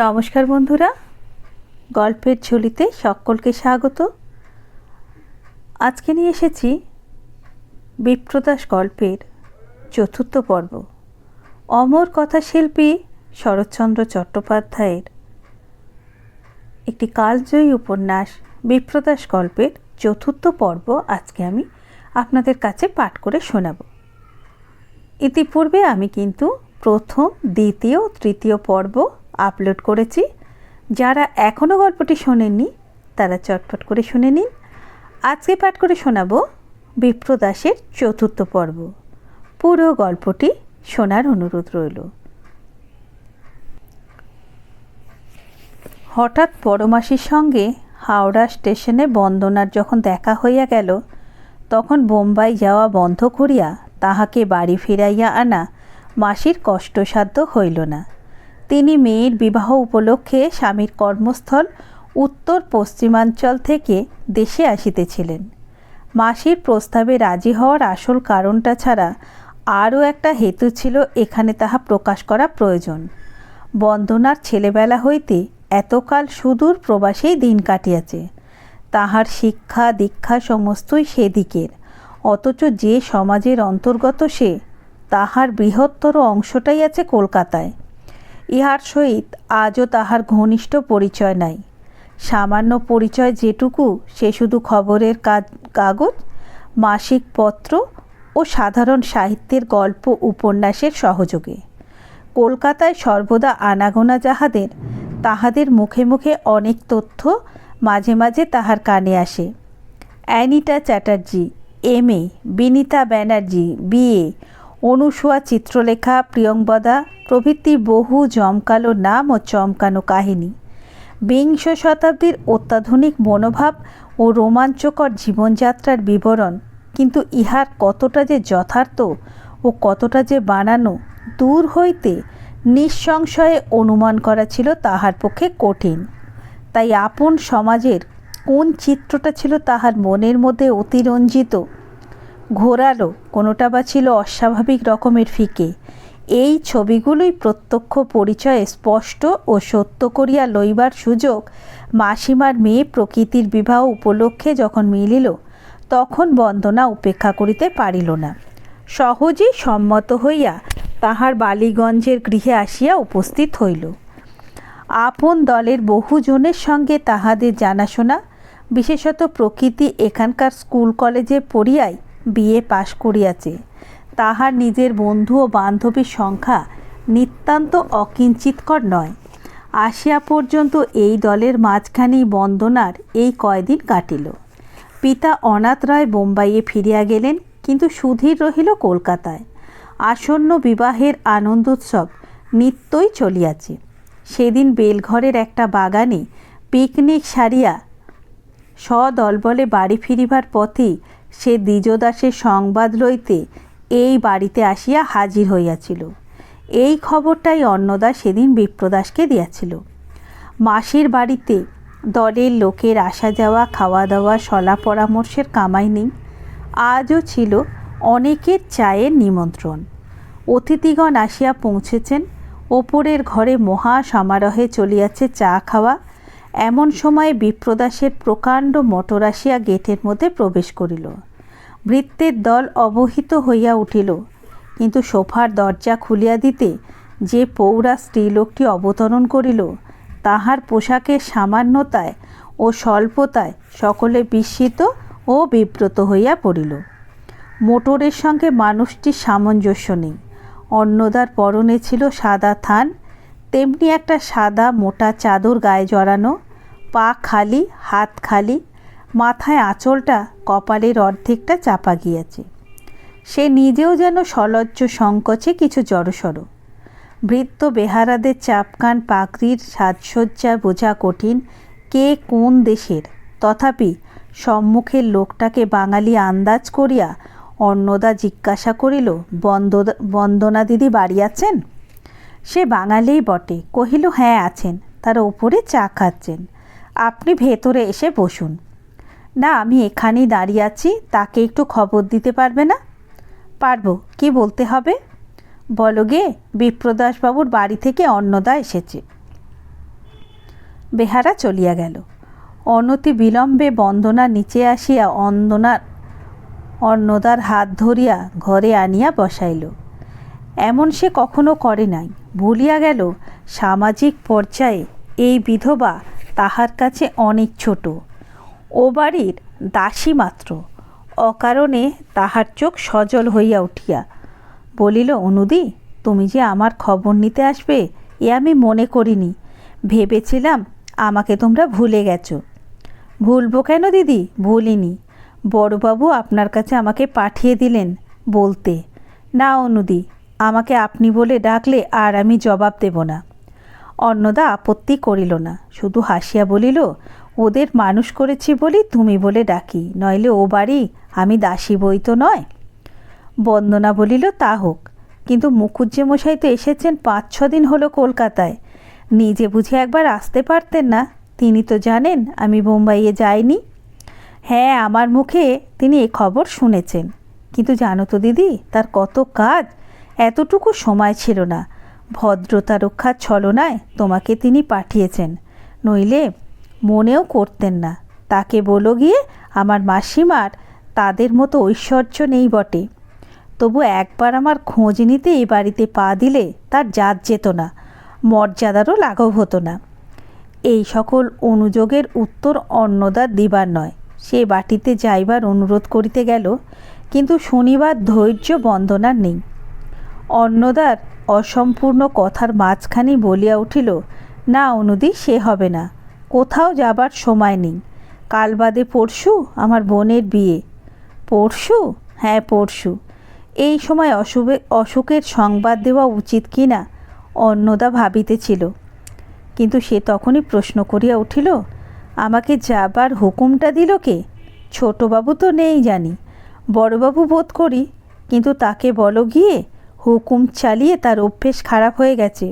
নমস্কার বন্ধুরা, গল্পের ঝুলিতে সকলকে স্বাগত। আজকে নিয়ে এসেছি বিপ্রদাস গল্পের চতুর্থ পর্ব। অমর কথাশিল্পী শরৎচন্দ্র চট্টোপাধ্যায়ের একটি কালজয়ী উপন্যাস বিপ্রদাস গল্পের চতুর্থ পর্ব আজকে আমি আপনাদের কাছে পাঠ করে শোনাব। ইতিপূর্বে আমি কিন্তু প্রথম, দ্বিতীয়, তৃতীয় পর্ব আপলোড করেছি। যারা এখনও গল্পটি শোনেননি তারা চটপট করে শুনে নিন। আজকে পাঠ করে শোনাব বিপ্রদাসের চতুর্থ পর্ব। পুরো গল্পটি শোনার অনুরোধ রইল। হঠাৎ পরমাসির সঙ্গে হাওড়া স্টেশনে বন্দনার যখন দেখা হইয়া গেল, তখন বোম্বাই যাওয়া বন্ধ করিয়া তাহাকে বাড়ি ফিরাইয়া আনা মাসির কষ্টসাধ্য হইল না। তিনি মেয়ের বিবাহ উপলক্ষে স্বামীর কর্মস্থল উত্তর পশ্চিমাঞ্চল থেকে দেশে আসিতেছিলেন। মাসির প্রস্তাবে রাজি হওয়ার আসল কারণটা ছাড়া আরও একটা হেতু ছিল এখানে, তাহা প্রকাশ করা প্রয়োজন। বন্দনার ছেলেবেলা হইতে এতকাল সুদূর প্রবাসেই দিন কাটিয়াছে। তাহার শিক্ষা দীক্ষা সমস্তই সেদিকের, অথচ যে সমাজের অন্তর্গত সে, তাহার বৃহত্তর অংশটাই আছে কলকাতায়। ইহার সহিত আজও তাহার ঘনিষ্ঠ পরিচয় নাই। সামান্য পরিচয় যেটুকু, সে শুধু খবরের কাগজ, মাসিক পত্র ও সাধারণ সাহিত্যের গল্প উপন্যাসের সহযোগে। কলকাতায় সর্বদা আনাগোনা যাহাদের, তাহাদের মুখে মুখে অনেক তথ্য মাঝে মাঝে তাহার কানে আসে। অ্যানিটা চ্যাটার্জি MA, বিনিতা ব্যানার্জি BA, অনুসুয়া চিত্রলেখা, প্রিয়ঙ্বদা প্রভৃতি বহু জমকালো নাম ও চমকানো কাহিনী, বিংশ শতাব্দীর অত্যাধুনিক মনোভাব ও রোমাঞ্চকর জীবনযাত্রার বিবরণ। কিন্তু ইহার কতটা যে যথার্থ ও কতটা যে বানানো, দূর হইতে নিঃসংশয়ে অনুমান করা ছিল তাহার পক্ষে কঠিন। তাই আপন সমাজের কোন চিত্রটা ছিল তাহার মনের মধ্যে অতিরঞ্জিত, ঘোরালো, কোনোটা বা ছিল অস্বাভাবিক রকমের ফিকে, এই ছবিগুলোই প্রত্যক্ষ পরিচয়ে স্পষ্ট ও সত্য করিয়া লইবার সুযোগ মাসিমার মেয়ে প্রকৃতির বিবাহ উপলক্ষে যখন মিলিল, তখন বন্দনা উপেক্ষা করিতে পারিল না। সহজেই সম্মত হইয়া তাহার বালিগঞ্জের গৃহে আসিয়া উপস্থিত হইল। আপন দলের বহুজনের সঙ্গে তাহাদের জানাশোনা, বিশেষত প্রকৃতি এখানকার স্কুল কলেজে পড়িয়াই BA পাশ করিয়াছে। তাহার নিজের বন্ধু ও বান্ধবীর সংখ্যা নিতান্ত অকিঞ্চিৎকর নয়। আসিয়া পর্যন্ত এই দলের মাঝখানেই বন্দনার এই কয়দিন কাটিল। পিতা অনাথ রায় বোম্বাইয়ে ফিরিয়া গেলেন, কিন্তু সুধীর রহিল কলকাতায়। আসন্ন বিবাহের আনন্দোৎসব নিত্যই চলিয়াছে। সেদিন বেলঘরের একটা বাগানে পিকনিক সারিয়া সদলবলে বাড়ি ফিরিবার পথেই সে দ্বিজদাসের সংবাদ লইতে এই বাড়িতে আসিয়া হাজির হইয়াছিল। এই খবরটাই অন্নদা সেদিন বিপ্রদাসকে দিয়াছিল। মাসির বাড়িতে দলের লোকের আসা যাওয়া, খাওয়া দাওয়া, সলা পরামর্শের কামাই নেই। আজও ছিল অনেকের চায়ের নিমন্ত্রণ। অতিথিগণ আসিয়া পৌঁছেছেন। ওপরের ঘরে মহা সমারোহে চলিয়াছে চা খাওয়া। এমন সময়ে বিপ্রদাসের প্রকাণ্ড মোটর আসিয়া গেটের মধ্যে প্রবেশ করিল। ভৃত্যের দল অবহিত হইয়া উঠিল, কিন্তু সোফার দরজা খুলিয়া দিতে যে পৌরা স্ত্রীলোকটি অবতরণ করিল, তাহার পোশাকের সামান্যতায় ও স্বল্পতায় সকলে বিস্মিত ও বিব্রত হইয়া পড়িল। মোটরের সঙ্গে মানুষটির সামঞ্জস্য নেই। অন্নদার পরনে ছিল সাদা থান, তেমনি একটা সাদা মোটা চাদর গায়ে জড়ানো, পা খালি, হাত খালি, মাথায় আঁচলটা কপালের অর্ধেকটা চাপা গিয়াছে। সে নিজেও যেন সলজ্জ সংকোচে কিছু জড়সড়। ভৃত্য বেহারাদের চাপকান পাগড়ির সাজসজ্জা বোঝা কঠিন কে কোন দেশের। তথাপি সম্মুখের লোকটাকে বাঙালি আন্দাজ করিয়া অন্নদা জিজ্ঞাসা করিল, বন্দনা দিদি বাড়ি আছেন? সে বাঙালিই বটে, কহিল হ্যাঁ আছেন, তার ওপরে চা খাচ্ছেন, আপনি ভেতরে এসে বসুন। না, আমি এখানেই দাঁড়িয়ে আছি, তাকে একটু খবর দিতে পারবে না? পারবো, কি বলতে হবে? বলো গে, বিপ্রদাসবাবুর বাড়ি থেকে অন্নদা এসেছে। বেহারা চলিয়া গেল। অনতি বিলম্বে বন্দনা নিচে আসিয়া অন্নদার হাত ধরিয়া ঘরে আনিয়া বসাইল। এমন সে কখনো করে নাই। ভুলিয়া গেল সামাজিক পর্যায়ে এই বিধবা তাহার কাছে অনেক ছোট, ও বাড়ির দাসী মাত্র। অকারণে তাহার চোখ সজল হইয়া উঠিয়া বলিল, অনুদি, তুমি যে আমার খবর নিতে আসবে এ আমি মনে করিনি। ভেবেছিলাম আমাকে তোমরা ভুলে গেছো। ভুলবো কেন দিদি, ভুলিনি। বড়বাবু আপনার কাছে আমাকে পাঠিয়ে দিলেন বলতে। না অনুদি, আমাকে আপনি বলে ডাকলে আর আমি জবাব দেব না। অন্নদা আপত্তি করিল না, শুধু হাসিয়া বলিল, ওদের মানুষ করেছি বলি তুমি বলে ডাকি, নইলে ও বাড়ি আমি দাসী বই তো নয়। বন্দনা বলিল, তা হোক, কিন্তু মুখুজ্জেমশাই তো এসেছেন 5-6 দিন হলো কলকাতায়। নিজে বুঝে একবার আসতে পারতেন না? তিনি তো জানেন আমি বোম্বাইয়ে যাইনি। হ্যাঁ, আমার মুখে তিনি এ খবর শুনেছেন, কিন্তু জানো তো দিদি, তার কত কাজ, এতটুকু সময় ছিল না। ভদ্রতা রক্ষার ছলনায় তোমাকে তিনি পাঠিয়েছেন, নইলে মনেও করতেন না। তাকে বলো গিয়ে আমার মাসিমার তাদের মতো ঐশ্বর্য নেই বটে, তবু একবার আমার খোঁজ নিতে এই বাড়িতে পা দিলে তার জাত যেত না, মর্যাদারও লাঘব হতো না। এই সকল অনুযোগের উত্তর অন্নদার দিবার নয়। সে বাটিতে যাইবার অনুরোধ করিতে গেল, কিন্তু শনিবার ধৈর্য বন্দনার নেই। অন্নদার অসম্পূর্ণ কথার মাঝখানে বলিয়া উঠিল, না অনুদি, সে হবে না। কোথাও যাবার সময় নেই। কাল বাদে পরশু আমার বোনের বিয়ে। পরশু? হ্যাঁ, পরশু। এই সময় অসুখের সংবাদ দেওয়া উচিত কি না অন্নদা ভাবিতেছিল, কিন্তু সে তখনই প্রশ্ন করিয়া উঠিল, আমাকে যাবার হুকুমটা দিল কে? ছোটবাবু তো নেই জানি, বড়বাবু বোধ করি, কিন্তু তাকে বলো গিয়ে হুকুম চালিয়ে তার অভ্যেস খারাপ হয়ে গেছে।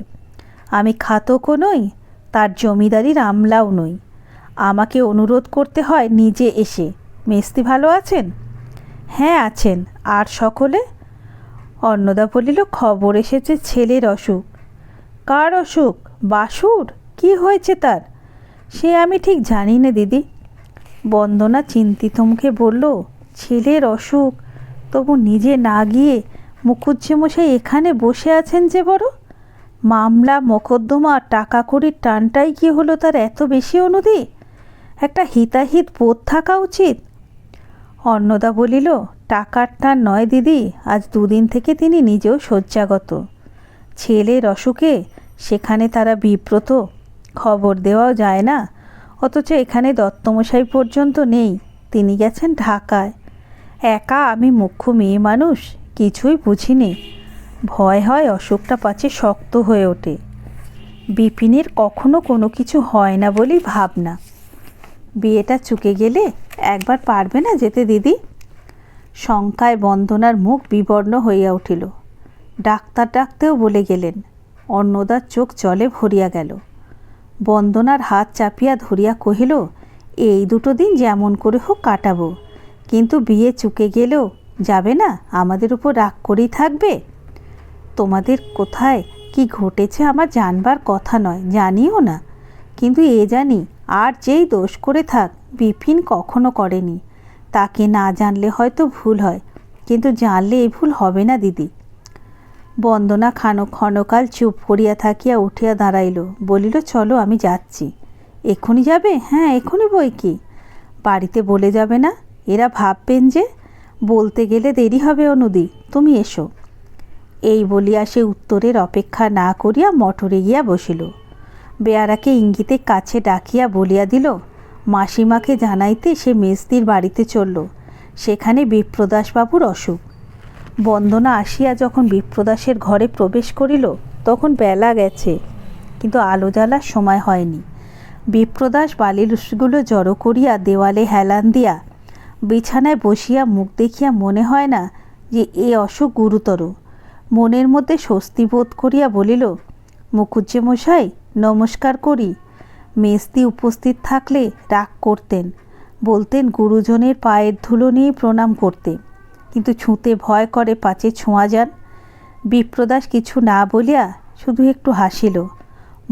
আমি খাতকও নই, তার জমিদারির আমলাও নই। আমাকে অনুরোধ করতে হয় নিজে এসে। মেস্তি ভালো আছেন? হ্যাঁ আছেন। আর সকলে? অন্নদা বলিল, খবর এসেছে ছেলের অসুখ। কার অসুখ? বাসুর? কি হয়েছে তার? সে আমি ঠিক জানি না দিদি। বন্দনা চিন্তিত মুখে বলল, ছেলের অসুখ, তবু নিজে না গিয়ে মুখুজ্জেমশাই এখানে বসে আছেন যে বড়। মামলা মোকদ্দমা টাকা কড়ির টানটাই কি হলো তার এত বেশি অনুদি? একটা হিতাহিত বোধ থাকা উচিত। অন্নদা বলিল, টাকার টান নয় দিদি, আজ 2 দিন থেকে তিনি নিজেও শয্যাগত। ছেলের অসুখে সেখানে তারা বিব্রত, খবর দেওয়াও যায় না। অথচ এখানে দত্তমশাই পর্যন্ত নেই, তিনি গেছেন ঢাকায়। একা আমি মুখ্য মেয়ে মানুষ, কিছুই বুঝিনি। ভয় হয় অসুখটা পাছে শক্ত হয়ে ওঠে। বিপিনের কখনো কোনো কিছু হয় না বলেই ভাবনা। বিয়েটা চুকে গেলে একবার পারবে না যেতে দিদি? শঙ্কায় বন্দনার মুখ বিবর্ণ হইয়া উঠিল। ডাক্তার ডাকতেও বলে গেলেন। অন্নদার চোখ জলে ভরিয়া গেল। বন্দনার হাত চাপিয়া ধরিয়া কহিল, এই 2 দিন যেমন করে হোক কাটাবো, কিন্তু বিয়ে চুকে গেলেও যাবে না? আমাদের উপর রাগ করেই থাকবে? তোমাদের কোথায় কি ঘটেছে আমার জানবার কথা নয়, জানিও না, কিন্তু এ জানি আর যেই দোষ করে থাক বিপিন কখনো করেনি। তাকে না জানলে হয়তো ভুল হয়, কিন্তু জানলে এই ভুল হবে না দিদি। বন্দনা ক্ষণকাল চুপ করিয়া থাকিয়া উঠিয়া দাঁড়াইল, বলিল, চলো আমি যাচ্ছি। এক্ষুনি যাবে? হ্যাঁ এক্ষুনি, বই কি। বাড়িতে বলে যাবে না? এরা ভাববেন যে। বলতে গেলে দেরি হবে অনুদি, তুমি এসো। এই বলিয়া সে উত্তরের অপেক্ষা না করিয়া মটরে গিয়া বসিল। বেয়ারাকে ইঙ্গিতে কাছে ডাকিয়া বলিয়া দিল, মাসিমাকে জানাইতে সে মেজদির বাড়িতে চলল, সেখানে বিপ্রদাসবাবুর অসুখ। বন্দনা আসিয়া যখন বিপ্রদাসের ঘরে প্রবেশ করিল তখন বেলা গেছে, কিন্তু আলো জ্বালার সময় হয়নি। বিপ্রদাস বালিগুলো জড়ো করিয়া দেওয়ালে হেলান দিয়া বিছানায় বসিয়া মুখ দেখিয়া মনে হয় না যে এ অসুখ গুরুতর। মনের মধ্যে স্বস্তি বোধ করিয়া বলিল, মুখুজ্জেমশাই নমস্কার করি। মেজদি উপস্থিত থাকলে রাগ করতেন, বলতেন গুরুজনের পায়ের ধুলো নিয়ে প্রণাম করতে, কিন্তু ছুঁতে ভয় করে পাছে ছোঁয়া যান। বিপ্রদাস কিছু না বলিয়া শুধু একটু হাসিল।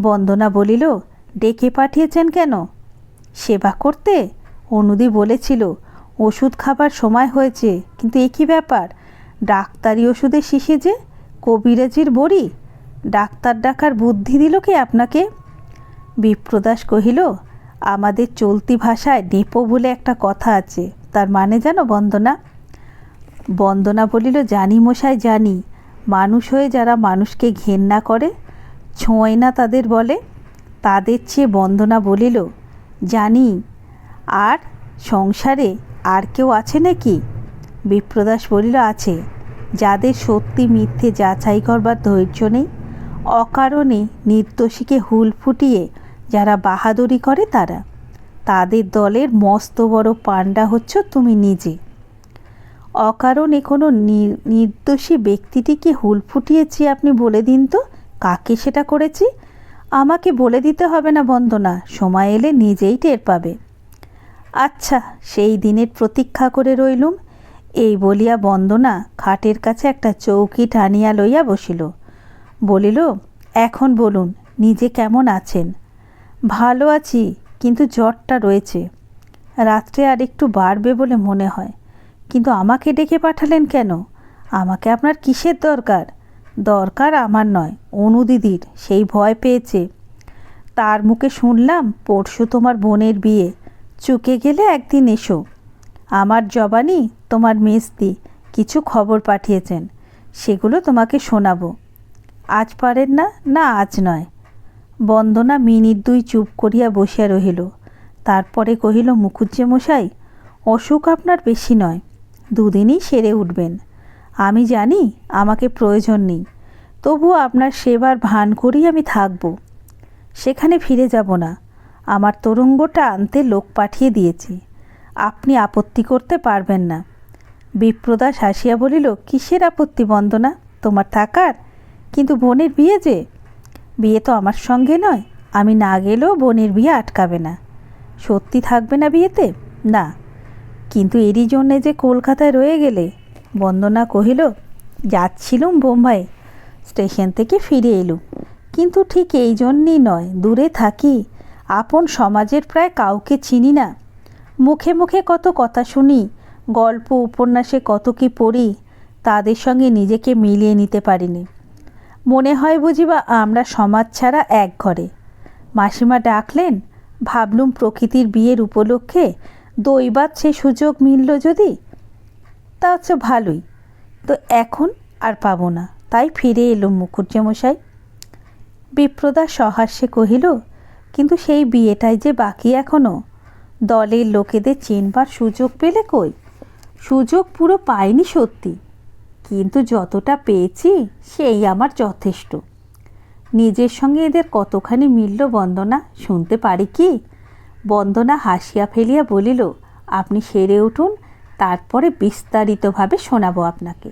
বন্দনা বলিল, ডেকে পাঠিয়েছেন কেন? সেবা করতে? অনুদি বলেছিল ওষুধ খাবার সময় হয়েছে, কিন্তু এ কী ব্যাপার? ডাক্তারি ওষুধের শিশি যে, কবিরাজির বড়ি। ডাক্তার ডাকার বুদ্ধি দিল কে আপনাকে? বিপ্রদাস কহিল, আমাদের চলতি ভাষায় নেপো বলে একটা কথা আছে, তার মানে জানো বন্দনা? বন্দনা বলিল, জানি মশাই জানি। মানুষ হয়ে যারা মানুষকে ঘেন্না করে, ছোঁয় না তাদের বলে। তাদের চেয়ে বন্দনা বলিল, জানি। আর সংসারে আর কেউ আছে নাকি? বিপ্রদাস বলিল, আছে। যাদের সত্যি মিথ্যে যাচাই করবার ধৈর্য নেই, অকারণে নির্দোষীকে হুল ফুটিয়ে যারা বাহাদুরি করে তারা। তাদের দলের মস্ত বড় পাণ্ডা হচ্ছ তুমি নিজে। অকারণে কোনো নির্দোষী ব্যক্তিটিকে হুল ফুটিয়েছি আপনি বলে দিন তো, কাকে সেটা করেছি? আমাকে বলে দিতে হবে না বন্দনা, সময় এলে নিজেই টের পাবে। আচ্ছা, সেই দিনের প্রতীক্ষা করে রইলুম। এই বলিয়া বন্দনা খাটের কাছে একটা চৌকি টানিয়া লইয়া বসিল। বলিল, এখন বলুন, নিজে কেমন আছেন? ভালো আছি, কিন্তু জ্বরটা রয়েছে। রাত্রে আর একটু বাড়বে বলে মনে হয়। কিন্তু আমাকে ডেকে পাঠালেন কেন? আমাকে আপনার কিসের দরকার? দরকার আমার নয়, অনুদিদির। সেই ভয় পেয়েছে। তার মুখে শুনলাম পরশু তোমার বোনের বিয়ে, চুকে গেলে একদিন এসো। আমার জবানি তোমার মেজদি কিছু খবর পাঠিয়েছেন, সেগুলো তোমাকে শোনাবো। আজ পারেন না? না, আজ নয়। বন্দনা মিনিট দুই চুপ করিয়া বসিয়া রহিল। তারপরে কহিল, মুখুজ্জে মশাই, অসুখ আপনার বেশি নয়, দুদিনই সেরে উঠবেন। আমি জানি আমাকে প্রয়োজন নেই, তবুও আপনার সেবার ভান করেই আমি থাকব। সেখানে ফিরে যাব না। আমার তরঙ্গটা আনতে লোক পাঠিয়ে দিয়েছি, আপনি আপত্তি করতে পারবেন না। বিপ্রদাস হাসিয়া বলিল, কিসের আপত্তি বন্দনা, তোমার থাকার? কিন্তু বোনের বিয়ে যে। বিয়ে তো আমার সঙ্গে নয়, আমি না গেলেও বোনের বিয়ে আটকাবে না। সত্যি থাকবে না বিয়েতে? না। কিন্তু এরই জন্যে যে কলকাতায় রয়ে গেলে? বন্দনা কহিল, যাচ্ছিলুম বোম্বাই, স্টেশন থেকে ফিরে এলুম। কিন্তু ঠিক এই জন্যই নয়, দূরে থাকি, আপন সমাজের প্রায় কাউকে চিনি না। মুখে মুখে কত কথা শুনি, গল্প উপন্যাসে কত কি পড়ি, তাদের সঙ্গে নিজেকে মিলিয়ে নিতে পারিনি। মনে হয় বুঝিবা আমরা সমাজ ছাড়া এক ঘরে। মাসিমা ডাকলেন, ভাবলুম প্রকৃতির বিয়ের উপলক্ষে দৈবাত সে সুযোগ মিলল যদি, তা হচ্ছে ভালোই। তো এখন আর পাবো না, তাই ফিরে এলুম মুখুজ্জেমশাই। বিপ্রদাস সহাস্যে কহিল, কিন্তু সেই বিয়েটাই যে বাকি এখনও। দলের লোকেদের চেনবার সুযোগ পেলে কই? সুযোগ পুরো পাইনি সত্যি, কিন্তু যতটা পেয়েছি সেই আমার যথেষ্ট। নিজের সঙ্গে এদের কতখানি মিলল বন্দনা, শুনতে পারি কি? বন্দনা হাসিয়া ফেলিয়া বলিল, আপনি সেরে উঠুন, তারপরে বিস্তারিতভাবে শোনাবো আপনাকে।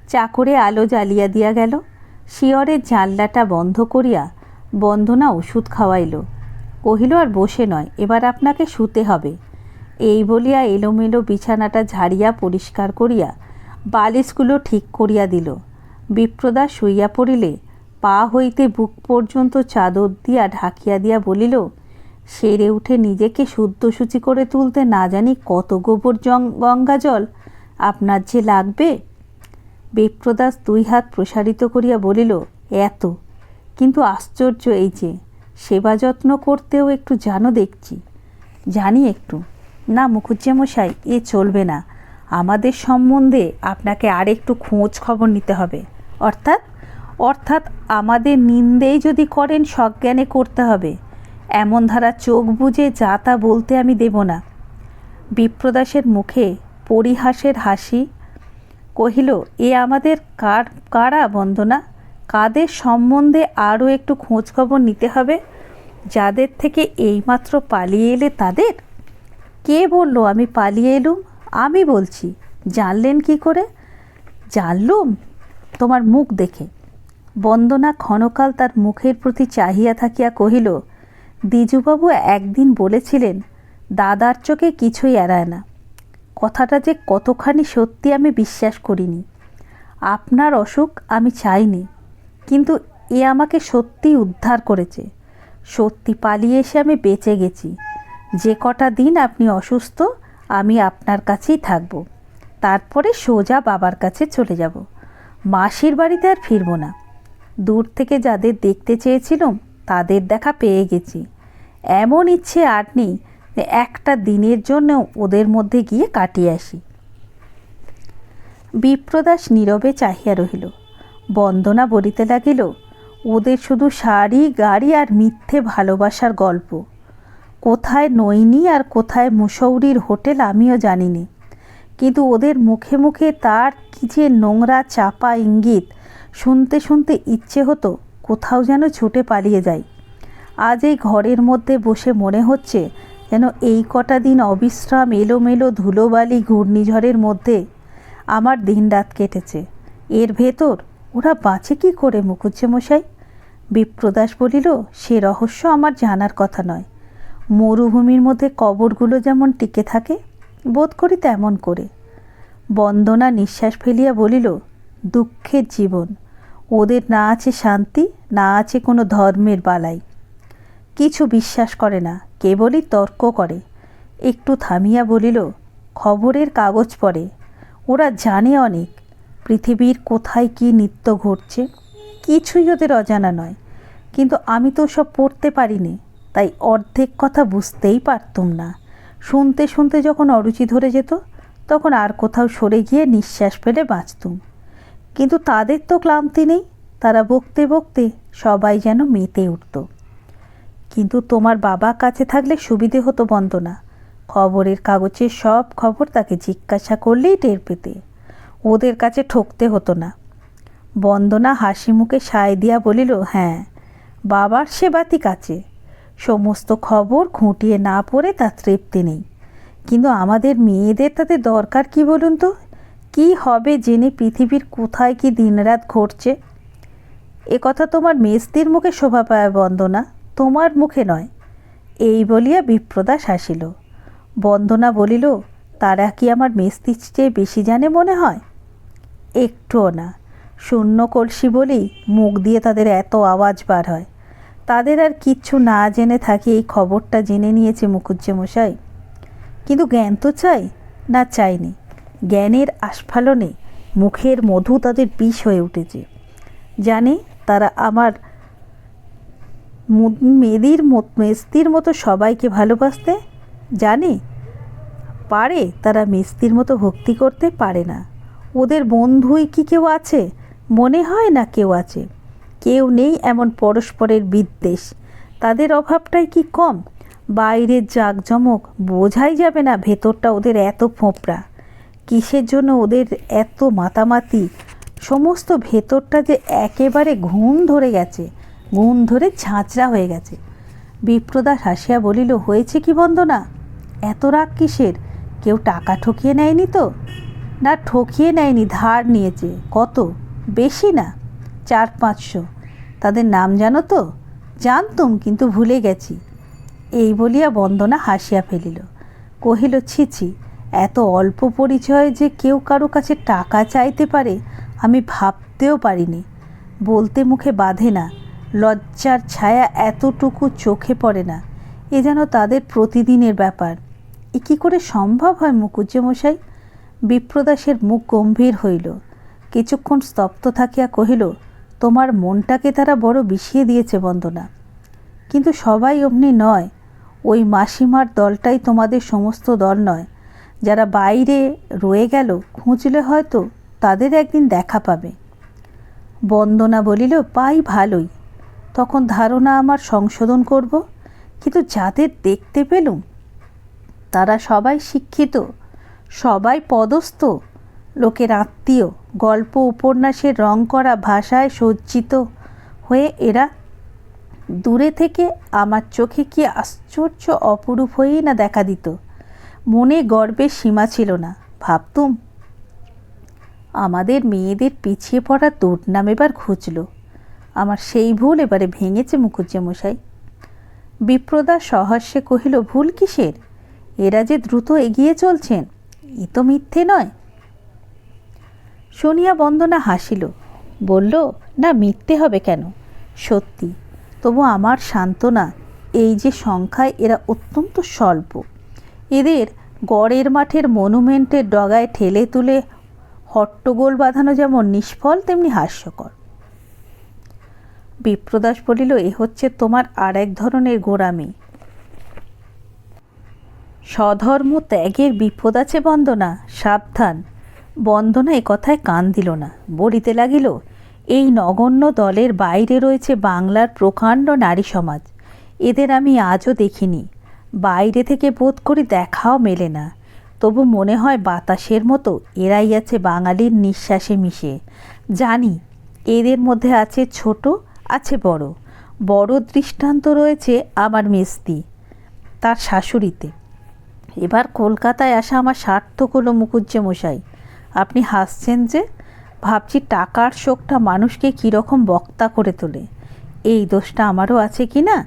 চাকরে আলো জ্বালিয়া দিয়া গেল। শিয়রের জানলাটা বন্ধ করিয়া বন্দনা ওষুধ খাওয়াইল। কহিল, আর বসে নয়, এবার আপনাকে শুতে হবে। এই বলিয়া এলোমেলো বিছানাটা ঝাড়িয়া পরিষ্কার করিয়া বালিশগুলো ঠিক করিয়া দিল। বিপ্রদাস শুইয়া পড়িলে পা হইতে বুক পর্যন্ত চাদর দিয়া ঢাকিয়া দিয়া বলিল, সেরে উঠে নিজেকে শুদ্ধসূচি করে তুলতে না জানি কত গোবর গঙ্গা জল আপনার যে লাগবে। বিপ্রদাস দুই হাত প্রসারিত করিয়া বলিল, এত? কিন্তু আশ্চর্য এই যে, সেবা যত্ন করতেও একটু জানো দেখছি। জানি একটু। না মুখুজ্জেমশাই, এ চলবে না। আমাদের সম্বন্ধে আপনাকে আর একটু খোঁজ খবর নিতে হবে। অর্থাৎ? অর্থাৎ আমাদের নিন্দেই যদি করেন সজ্ঞানে করতে হবে। এমন ধারা চোখ বুজে যা তা বলতে আমি দেব না। বিপ্রদাসের মুখে পরিহাসের হাসি। কহিল, এ আমাদের কারা বন্দনা? কাদের সম্বন্ধে আরও একটু খোঁজখবর নিতে হবে? যাদের থেকে এইমাত্র পালিয়ে এলে তাদের? কে বলল আমি পালিয়ে এলুম? আমি বলছি। জানলেন কি করে? জানলুম তোমার মুখ দেখে। বন্দনা ক্ষণকাল তার মুখের প্রতি চাহিয়া থাকিয়া কহিল, দ্বিজুবাবু একদিন বলেছিলেন, দাদার চোখে কিছুই এড়ায় না। কথাটা যে কতখানি সত্যি আমি বিশ্বাস করিনি। আপনার অসুখ আমি চাইনি, কিন্তু এ আমাকে সত্যিই উদ্ধার করেছে। সত্যি পালিয়ে এসে আমি বেঁচে গেছি। যে কটা দিন আপনি অসুস্থ আমি আপনার কাছেই থাকব, তারপরে সোজা বাবার কাছে চলে যাব। মাসির বাড়িতে আর ফিরব না। দূর থেকে যাদের দেখতে চেয়েছিলাম তাদের দেখা পেয়ে গেছি। এমন ইচ্ছে আর নেই যে একটা দিনের জন্য ওদের মধ্যে গিয়ে কাটিয়ে আসি। বিপ্রদাস নীরবে চাহিয়া রহিল। বন্দনা বলিতে লাগিল, ওদের শুধু শাড়ি গাড়ি আর মিথ্যে ভালোবাসার গল্প। কোথায় নৈনি আর কোথায় মুসৌরির হোটেল আমিও জানি নে, কিন্তু ওদের মুখে মুখে তার কি যে নোংরা চাপা ইঙ্গিত শুনতে শুনতে ইচ্ছে হতো কোথাও যেন ছুটে পালিয়ে যাই। আজ এই ঘরের মধ্যে বসে মনে হচ্ছে যেন এই কটা দিন অবিশ্রাম এলোমেলো ধুলোবালি ঘূর্ণিঝড়ের মধ্যে আমার দিনরাত কেটেছে। এর ভেতর ওরা বাঁচে কী করে মুখুজ্জেমশাই? বিপ্রদাস বলিল, সে রহস্য আমার জানার কথা নয়। মরুভূমির মধ্যে কবরগুলো যেমন টিকে থাকে বোধ করি তেমন করে। বন্দনা নিঃশ্বাস ফেলিয়া বলিল, দুঃখের জীবন। ওদের না আছে শান্তি, না আছে কোনো ধর্মের বালাই। কিছু বিশ্বাস করে না, কেবলই তর্ক করে। একটু থামিয়া বলিল, খবরের কাগজ পড়ে, ওরা জানে অনেক। পৃথিবীর কোথায় কী নিত্য ঘটছে কিছুই ওদের অজানা নয়। কিন্তু আমি তো সব পড়তে পারিনি, তাই অর্ধেক কথা বুঝতেই পারতুম না। শুনতে শুনতে যখন অরুচি ধরে যেত তখন আর কোথাও সরে গিয়ে নিঃশ্বাস ফেলে বাঁচতুম। কিন্তু তাদের তো ক্লান্তি নেই, তারা বকতে বকতে সবাই যেন মেতে উঠত। কিন্তু তোমার বাবা কাছে থাকলে সুবিধে হতো বন্দনা। খবরের কাগজের সব খবর তাকে জিজ্ঞাসা করলেই টের পেতে, ওদের কাছে ঠকতে হতো না। বন্দনা হাসি মুখে সায় দিয়া বলিল, হ্যাঁ, বাবার সেবাতি কাছে। সমস্ত খবর খুঁটিয়ে না পড়ে তার তৃপ্তি নেই। কিন্তু আমাদের মেয়েদের তাতে দরকার কি বলুন তো? কি হবে জেনে পৃথিবীর কোথায় কি দিনরাত ঘটছে? এ কথা তোমার মেস্তির মুখে শোভা পায় বন্দনা, তোমার মুখে নয়। এই বলিয়া বিপ্রদাস হাসিল। বন্দনা বলিল, তারা কি আমার মেস্তির চেয়ে বেশি জানে মনে হয়? একটুও না। শূন্য কলসি বলেই মুখ দিয়ে তাদের এত আওয়াজ বার হয়। তাদের আর কিচ্ছু না জেনে থাকি এই খবরটা জেনে নিয়েছে মুখুজ্জেমশাই। কিন্তু জ্ঞান তো চাই, না চাইনি। জ্ঞানের আস্ফালনে মুখের মধু তাদের বিষ হয়ে উঠেছে। জানে তারা আমার মেস্তির মতো সবাইকে ভালোবাসতে জানে, পারে। তারা মেস্তির মতো ভক্তি করতে পারে না। ওদের বন্ধুই কি কেউ আছে? মনে হয় না কেউ আছে। কেউ নেই এমন পরস্পরের বিদ্বেষ। তাদের অভাবটাই কি কম? বাইরের জাঁকজমক বোঝাই যাবে না, ভেতরটা ওদের এত ফোঁপড়া। কিসের জন্য ওদের এত মাতামাতি? সমস্ত ভেতরটা যে একেবারে ঘুম ধরে গেছে, ঘুম ধরে ঝাঁঝরা হয়ে গেছে। বিপ্রদাস হাসিয়া বলিল, হয়েছে কি বন্দনা, এত রাগ কিসের? কেউ টাকা ঠকিয়ে নেয়নি তো? না, ঠকিয়ে নেয়নি, ধার নিয়েছে। কত? বেশি না, 400-500। তাদের নাম জানো তো? জানতুম, কিন্তু ভুলে গেছি। এই বলিয়া বন্দনা হাসিয়া ফেলিল। কহিল, ছি ছি, এত অল্প পরিচয়ে যে কেউ কারো কাছে টাকা চাইতে পারে আমি ভাবতেও পারিনি। বলতে মুখে বাধে না, লজ্জার ছায়া এতটুকু চোখে পড়ে না। এ যেন তাদের প্রতিদিনের ব্যাপার। এ কী করে সম্ভব হয় মুখুজ্জেমশাই? বিপ্রদাসের মুখ গম্ভীর হইল। কিছুক্ষণ স্তব্ধ থাকিয়া কহিল, তোমার মনটাকে তারা বড় বিষিয়ে দিয়েছে বন্দনা। কিন্তু সবাই অমনি নয়। ওই মাসিমার দলটাই তোমাদের সমস্ত দল নয়। যারা বাইরে রয়ে গেল, খুঁজলে হয়তো তাদের একদিন দেখা পাবে। বন্দনা বলিল, পাই ভালোই, তখন ধারণা আমার সংশোধন করব। কিন্তু যাদের দেখতে পেলুম তারা সবাই শিক্ষিত, সবাই পদস্থ, লোকের আত্মীয়, গল্প উপন্যাসের রং করা ভাষায় সজ্জিত হয়ে এরা দূরে থেকে আমার চোখে কি আশ্চর্য অপরূপ হয়েই না দেখা দিত। মনে গর্বের সীমা ছিল না। ভাবতুম আমাদের মেয়েদের পিছিয়ে পড়া দুর্নাম এবার ঘুচল। আমার সেই ভুল এবারে ভেঙেছে মুখুজ্জেমশাই। বিপ্রদাস সহাস্যে কহিল, ভুল কিসের? এরা যে দ্রুত এগিয়ে চলছেন এ তো মিথ্যে নয়। শুনিয়া বন্দনা হাসিল, বলল, না, মিথ্যে হবে কেন? সত্যি। তবু আমার সান্ত্বনা এই যে সংখ্যায় এরা অত্যন্ত স্বল্প। এদের গড়ের মাঠের মনুমেন্টের ডগায় ঠেলে তুলে হট্টগোল বাঁধানো যেমন নিষ্ফল তেমনি হাস্যকর। বিপ্রদাস বলিল, এ হচ্ছে তোমার আর এক ধরনের গোঁড়ামি। স্বধর্ম ত্যাগের বিপদ আছে বন্দনা, সাবধান। বন্দনা এ কথায় কান দিল না, বলিতে লাগিল, এই নগণ্য দলের বাইরে রয়েছে বাংলার প্রকাণ্ড নারী সমাজ। এদের আমি আজও দেখিনি, বাইরে থেকে বোধ করি দেখাও মেলে না। তবু মনে হয় বাতাসের মতো এরাই আছে বাঙালির নিঃশ্বাসে মিশে। জানি এদের মধ্যে আছে ছোট, আছে বড়। বড় দৃষ্টান্ত রয়েছে আমার মেজদি, তার শাশুড়িতে। এবার কলকাতায় আসা আমার সার্থক হলো মুখুজ্জেমশাই। আপনি হাসছেন যে? ভাবছি টাকার শোকটা মানুষকে কীরকম বক্তা করে তোলে। এই দোষটা আমারও আছে কি না?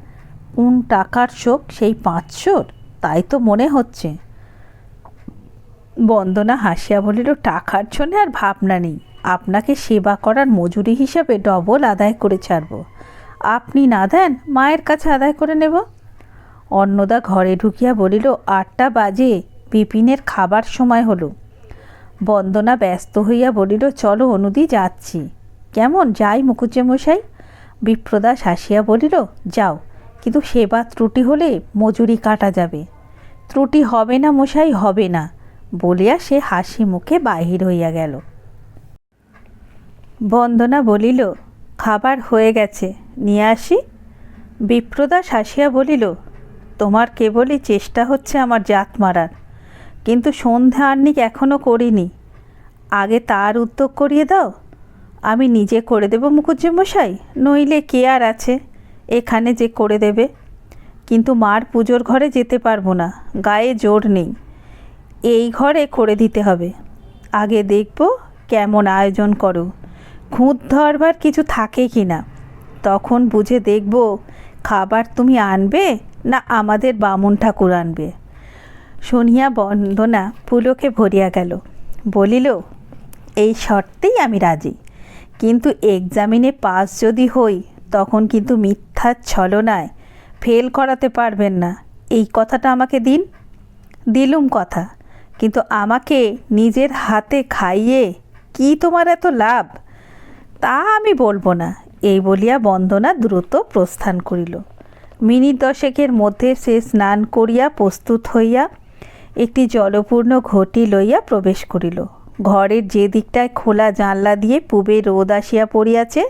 কোন টাকার শোক? সেই 500? তাই তো মনে হচ্ছে। বন্দনা হাসিয়া বলিল, টাকার জন্যে আর ভাবনা নেই। আপনাকে সেবা করার মজুরি হিসাবে ডবল আদায় করে ছাড়ব। আপনি না দেন, মায়ের কাছে আদায় করে নেব। অন্নদা ঘরে ঢুকিয়া বলিল, 8টা বাজে, বিপিনের খাবার সময় হলো। বন্দনা ব্যস্ত হইয়া বলিল, চলো অনুদি, যাচ্ছি। কেমন যাই মুখুজ্জেমশাই? বিপ্রদাস হাসিয়া বলিল, যাও, কিন্তু সেবা ত্রুটি হলে মজুরি কাটা যাবে। ত্রুটি হবে না মশাই, হবে না, বলিয়া সে হাসি মুখে বাহির হইয়া গেল। বন্দনা বলিল, খাবার হয়ে গেছে, নিয়ে আসি? বিপ্রদাস হাসিয়া বলিল, তোমার কেবলই চেষ্টা হচ্ছে আমার জাত মারার, কিন্তু সন্ধ্যা আহ্নিক এখনও করিনি। আগে তার উদ্যোগ করিয়ে দাও। আমি নিজে করে দেব মুখুজ্জেমশাই, নইলে কে আর আছে এখানে যে করে দেবে? কিন্তু মার পুজোর ঘরে যেতে পারবো না, গায়ে জোর নেই। এই ঘরে করে দিতে হবে। আগে দেখব কেমন আয়োজন করো, খুঁত ধরবার কিছু থাকে কি না। তখন বুঝে দেখব খাবার তুমি আনবে না আমাদের বামুন ঠাকুর আনবে। শুনিয়া বন্দনা পুলকে ভরিয়া গেল। বলিল, এই শর্তেই আমি রাজি, কিন্তু এক্সামিনে পাস যদি হই তখন কিন্তু মিথ্যার ছলনায় ফেল করাতে পারবেন না, এই কথাটা আমাকে দিন। দিলুম কথা, কিন্তু আমাকে নিজের হাতে খাইয়ে কি তোমার এত লাভ, তা আমি বলবো না। এই বলিয়া বন্দনা দ্রুত প্রস্থান করিল। মিনিট 10 মধ্যে সে স্নান করিয়া প্রস্তুত হইয়া একটি জলপূর্ণ ঘটি লইয়া প্রবেশ করিল। ঘরের যে দিকটায় খোলা জানলা দিয়ে পূবে রোদ আসিয়া পড়িয়াছে,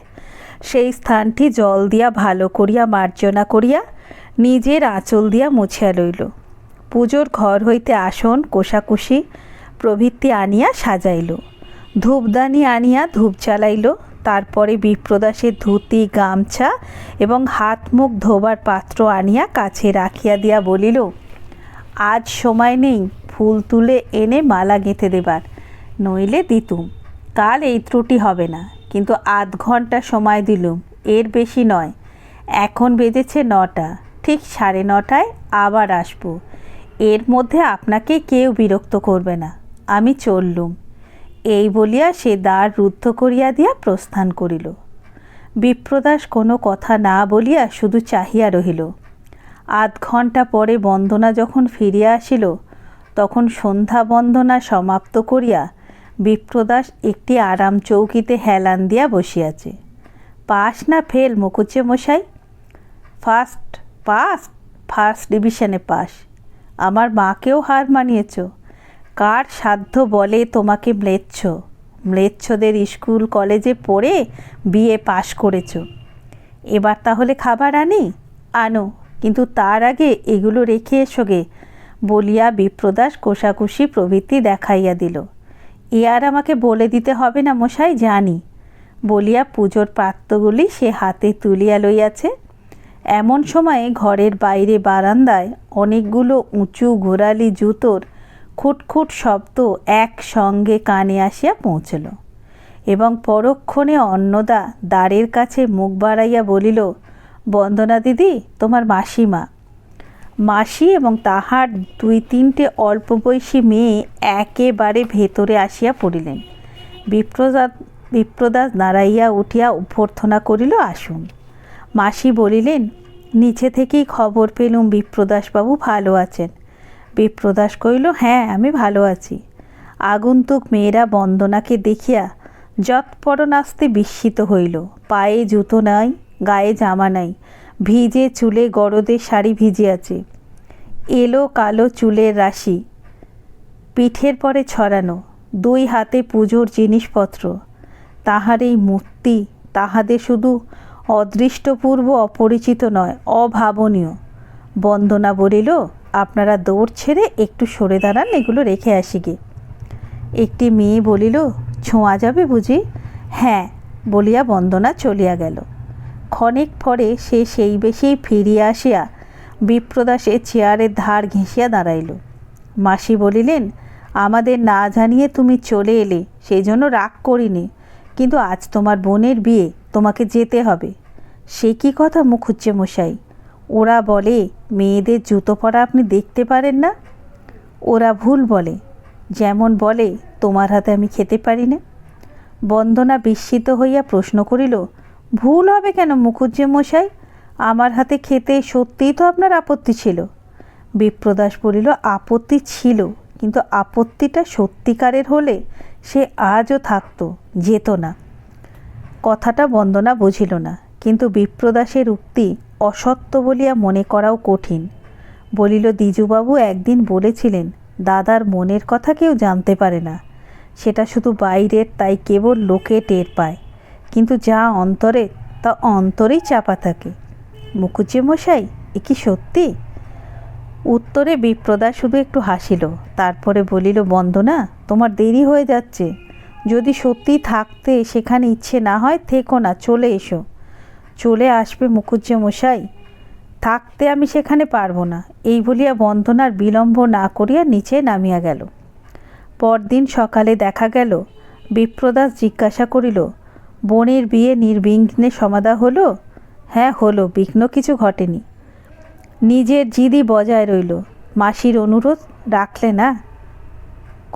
সেই স্থানটি জল দিয়া ভালো করিয়া মার্জনা করিয়া নিজের আঁচল দিয়া মুছিয়া লইল। পুজোর ঘর হইতে আসন, কোষাকুষি প্রভৃতি আনিয়া সাজাইল। ধূপদানি আনিয়া ধূপ জ্বালাইল। তারপরে বিপ্রদাসের ধুতি, গামছা এবং হাত মুখ ধোবার পাত্র আনিয়া কাছে রাখিয়া দিয়া বলিল, আজ সময় নেই ফুল তুলে এনে মালা গেঁথে দেবার, নইলে দিতুম। কাল এই ত্রুটি হবে না, কিন্তু আধ ঘন্টা সময় দিলুম, এর বেশি নয়। এখন বেজেছে 9টা, ঠিক 9:30টায় আবার আসব। এর মধ্যে আপনাকে কেউ বিরক্ত করবে না। আমি চললুম। এই বলিয়া সে দ্বার রুদ্ধ করিয়া দিয়া প্রস্থান করিল। বিপ্রদাস কোনো কথা না বলিয়া শুধু চাহিয়া রহিল। আধ ঘণ্টা পরে বন্দনা যখন ফিরিয়া আসিল, তখন সন্ধ্যা বন্দনা সমাপ্ত করিয়া বিপ্রদাস একটি আরাম চৌকিতে হেলান দিয়া বসিয়াছে। পাস না ফেল মুখুজ্জেমশাই? ফার্স্ট ডিভিশনে পাস। আমার মাকেও হার মানিয়েছ। কার সাধ্য বলে তোমাকে ম্লেচ্ছদের স্কুল কলেজে পড়ে বিএ পাশ করেছ। এবার তাহলে খাবার আনি? আনো, কিন্তু তার আগে এগুলো রেখে এসোগে, বলিয়া বিপ্রদাস কোষাকুষি প্রভৃতি দেখাইয়া দিল। এ আর আমাকে বলে দিতে হবে না মশাই, জানি, বলিয়া পুজোর পাত্রগুলি সে হাতে তুলিয়া লইয়াছে। এমন সময়ে ঘরের বাইরে বারান্দায় অনেকগুলো উঁচু ঘোরালি জুতোর খুটখুট শব্দ একসঙ্গে কানে আসিয়া পৌঁছল, এবং পরক্ষণে অন্নদা দ্বারের কাছে মুখ বাড়াইয়া বলিল, বন্দনা দিদি, তোমার মাসি এবং তাহার 2-3টে অল্প বয়সী মেয়ে একেবারে ভেতরে আসিয়া পড়িলেন। বিপ্রদাস দাঁড়াইয়া উঠিয়া অভ্যর্থনা করিল, আসুন। মাসি বলিলেন, নিচে থেকেই খবর পেলুম বিপ্রদাসবাবু ভালো আছেন। বিপ্রদাস কইল, হ্যাঁ আমি ভালো আছি। আগন্তুক মেয়েরা বন্দনাকে দেখিয়া যৎপরনাস্তে বিস্মিত হইল। পায়ে জুতো নাই, গায়ে জামা নাই, ভিজে চুলে গরদে শাড়ি ভিজিয়াছে, এলো কালো চুলের রাশি পিঠের পরে ছড়ানো, দুই হাতে পুজোর জিনিসপত্র। তাহার এই মূর্তি তাহাদের শুধু অদৃষ্টপূর্ব অপরিচিত নয়, অভাবনীয়। বন্দনা বলিল, আপনারা দৌড় ছেড়ে একটু সরে দাঁড়ান, এগুলো রেখে আসি গে। একটি মেয়ে বলিল, ছোঁয়া যাবে বুঝি? হ্যাঁ বলিয়া বন্দনা চলিয়া গেল। ক্ষণেক পরে সে সেই বেশেই ফিরিয়া আসিয়া বিপ্রদাসের চেয়ারের ধার ঘেঁষিয়া দাঁড়াইল। মাসি বলিলেন, আমাদের না জানিয়ে তুমি চলে এলে, সেই জন্য রাগ করিনি, কিন্তু আজ তোমার বোনের বিয়ে, তোমাকে যেতে হবে। সে কি কথা মুখুজ্জে মশাই? ওরা বলে মেয়েদের জুতো পরা আপনি দেখতে পারেন না। ওরা ভুল বলে, যেমন বলে তোমার হাতে আমি খেতে পারি না। বন্দনা বিস্মিত হইয়া প্রশ্ন করিল, ভুল হবে কেন মুখুজ্জে মশাই? আমার হাতে খেতে সত্যিই তো আপনার আপত্তি ছিল। বিপ্রদাস বলিল, আপত্তি ছিল, কিন্তু আপত্তিটা সত্যিকারের হলে সে আজও থাকতো, যেত না। কথাটা বন্দনা বুঝিল না, কিন্তু বিপ্রদাসের উক্তি অসত্য বলিয়া মনে করাও কঠিন। বলিল, দ্বিজুবাবু একদিন বলেছিলেন, দাদার মনের কথা কেউ জানতে পারে না, সেটা শুধু বাইরের, তাই কেবল লোকে টের পায়, কিন্তু যা অন্তরে তা অন্তরেই চাপা থাকে। মুখুজ্জে মশাই, এ কি সত্যি? উত্তরে বিপ্রদাস শুধু একটু হাসিল, তারপরে বলিল, বন্দনা তোমার দেরি হয়ে যাচ্ছে, যদি সত্যি থাকতে সেখানে ইচ্ছে না হয় থেকো না, চলে এসো। চলে আসবে মুখুজ্জে মশাই, থাকতে আমি সেখানে পারবো না। এই বলিয়া বন্দনার বিলম্ব না করিয়া নিচে নামিয়া গেল। পরদিন সকালে দেখা গেল, বিপ্রদাস জিজ্ঞাসা করিল, বোনের বিয়ে নির্বিঘ্নে সমাধা হলো? হ্যাঁ হলো, বিঘ্ন কিছু ঘটেনি। নিজের জিদি বজায় রইল। মাসির অনুরোধ রাখলে না?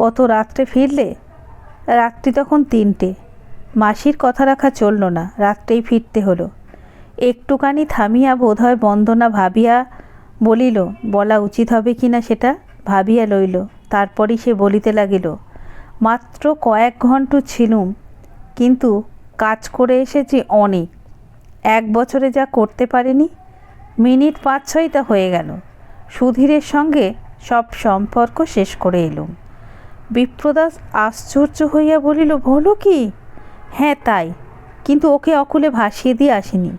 কত রাত্রে ফিরলে? রাত্রি তখন 3টে। মাসির কথা রাখা চলল না, রাত্রেই ফিরতে হলো। একটুখানি থামিয়া বোধহয় বন্দনা ভাবিয়া বলিল, বলা উচিত হবে কি না সেটা ভাবিয়া লইল। তারপরই সে বলিতে লাগিল, মাত্র কয়েক ঘন্টা ছিলুম, কিন্তু কাজ করে এসেছি অনেক। 1 বছরে যা করতে পারিনি, মিনিট 5-6টা হয়ে গেল। সুধীরের সঙ্গে সব সম্পর্ক শেষ করে এলুম। বিপ্রদাস আশ্চর্য হইয়া বলিল, বলো কি? হ্যাঁ তাই, কিন্তু ওকে অকুলে ভাসিয়ে দিয়ে আসিনি।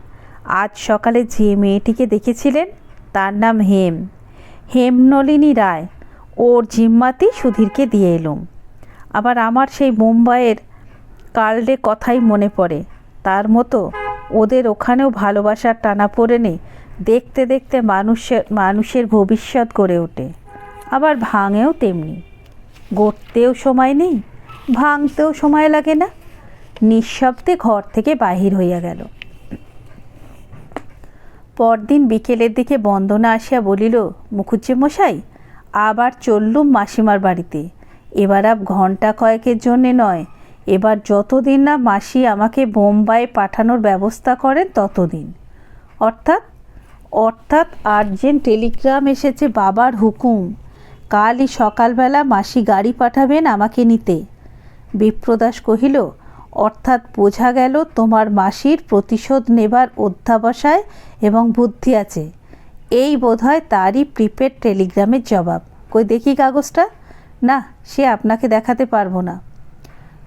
আজ সকালে যে মেয়েটিকে দেখেছিলেন, তার নাম হেমনলিনী রায়, ওর জিম্মাতেই সুধীরকে দিয়ে এলুম। আবার আমার সেই মুম্বাইয়ের কার্ডে কথাই মনে পড়ে, তার মতো ওদের ওখানেও ভালোবাসার টানাপোড়েনে দেখতে দেখতে মানুষের ভবিষ্যৎ গড়ে ওঠে, আবার ভাঙেও তেমনি। গড়তেও সময় নেই, ভাঙতেও সময় লাগে না। নিঃশব্দে ঘর থেকে বাহির হইয়া গেল। পরদিন বিকেলের দিকে বন্দনা আসিয়া বলিল, মুখুজ্জে মশাই, আবার চললুম মাসিমার বাড়িতে। এবার আর ঘণ্টা কয়েকের জন্যে নয়, এবার যতদিন না মাসি আমাকে বোম্বাই পাঠানোর ব্যবস্থা করেন ততদিন। অর্থাৎ আর্জেন্ট টেলিগ্রাম এসেছে, বাবার হুকুম, কালই সকালবেলা মাসি গাড়ি পাঠাবেন আমাকে নিতে। বিপ্রদাস কহিল, অর্থাৎ বোঝা গেল তোমার মাসির প্রতিশোধ নেবার অধ্যাবসায় এবং বুদ্ধি আছে। এই বোধহয় তারই প্রিপেড টেলিগ্রামের জবাব। কই দেখি কাগজটা। না, সে আপনাকে দেখাতে পারবো না।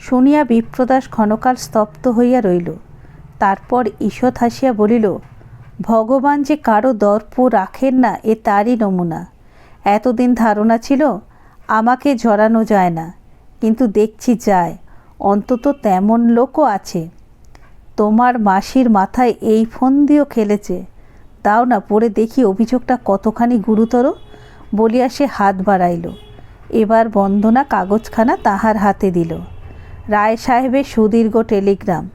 শুনিয়া বিপ্রদাস ক্ষণকাল স্তব্ধ হইয়া রইল। তারপর ঈষৎ হাসিয়া বলিল, ভগবান যে কারো দর্প রাখেন না, এ তারই নমুনা। এতদিন ধারণা ছিল আমাকে জড়ানো যায় না, কিন্তু দেখছি যায়। অন্তত তেমন লোকও আছে। তোমার মাসির মাথায় এই ফন্দিও খেলেছে। দাও না পড়ে দেখি অভিযোগটা কতখানি গুরুতর, বলিয়া সে হাত বাড়াইল। এবার বন্দনা কাগজখানা তাহার হাতে দিল। রায় সাহেবের সুদীর্ঘ টেলিগ্রাম।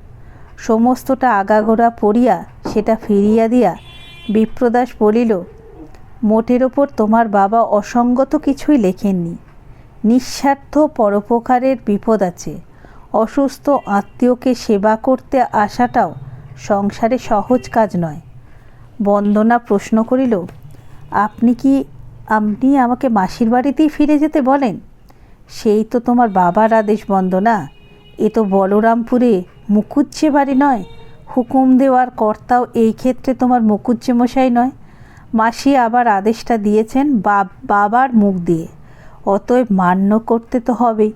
সমস্তটা আগাগোড়া পড়িয়া সেটা ফিরিয়া দিয়া বিপ্রদাস বলিল, মোটের ওপর তোমার বাবা অসঙ্গত কিছুই লেখেননি। নিঃস্বার্থ পরোপকারের বিপদ আছে। অসুস্থ আত্মীয়কে সেবা করতে আসাটাও সংসারে সহজ কাজ নয়। বন্দনা প্রশ্ন করিল, আপনি আমাকে মাসির বাড়িতেই ফিরে যেতে বলেন? সেই তো তোমার বাবার আদেশ বন্দনা। এ তো বলরামপুরে মুকুজ্জে বাড়ি নয়। হুকুম দেওয়ার কর্তাও এই ক্ষেত্রে তোমার মুকুজ্জে মশাই নয়। মাসি আবার আদেশটা দিয়েছেন বাবার মুখ দিয়ে, অতএব মান্য করতে তো হবেই।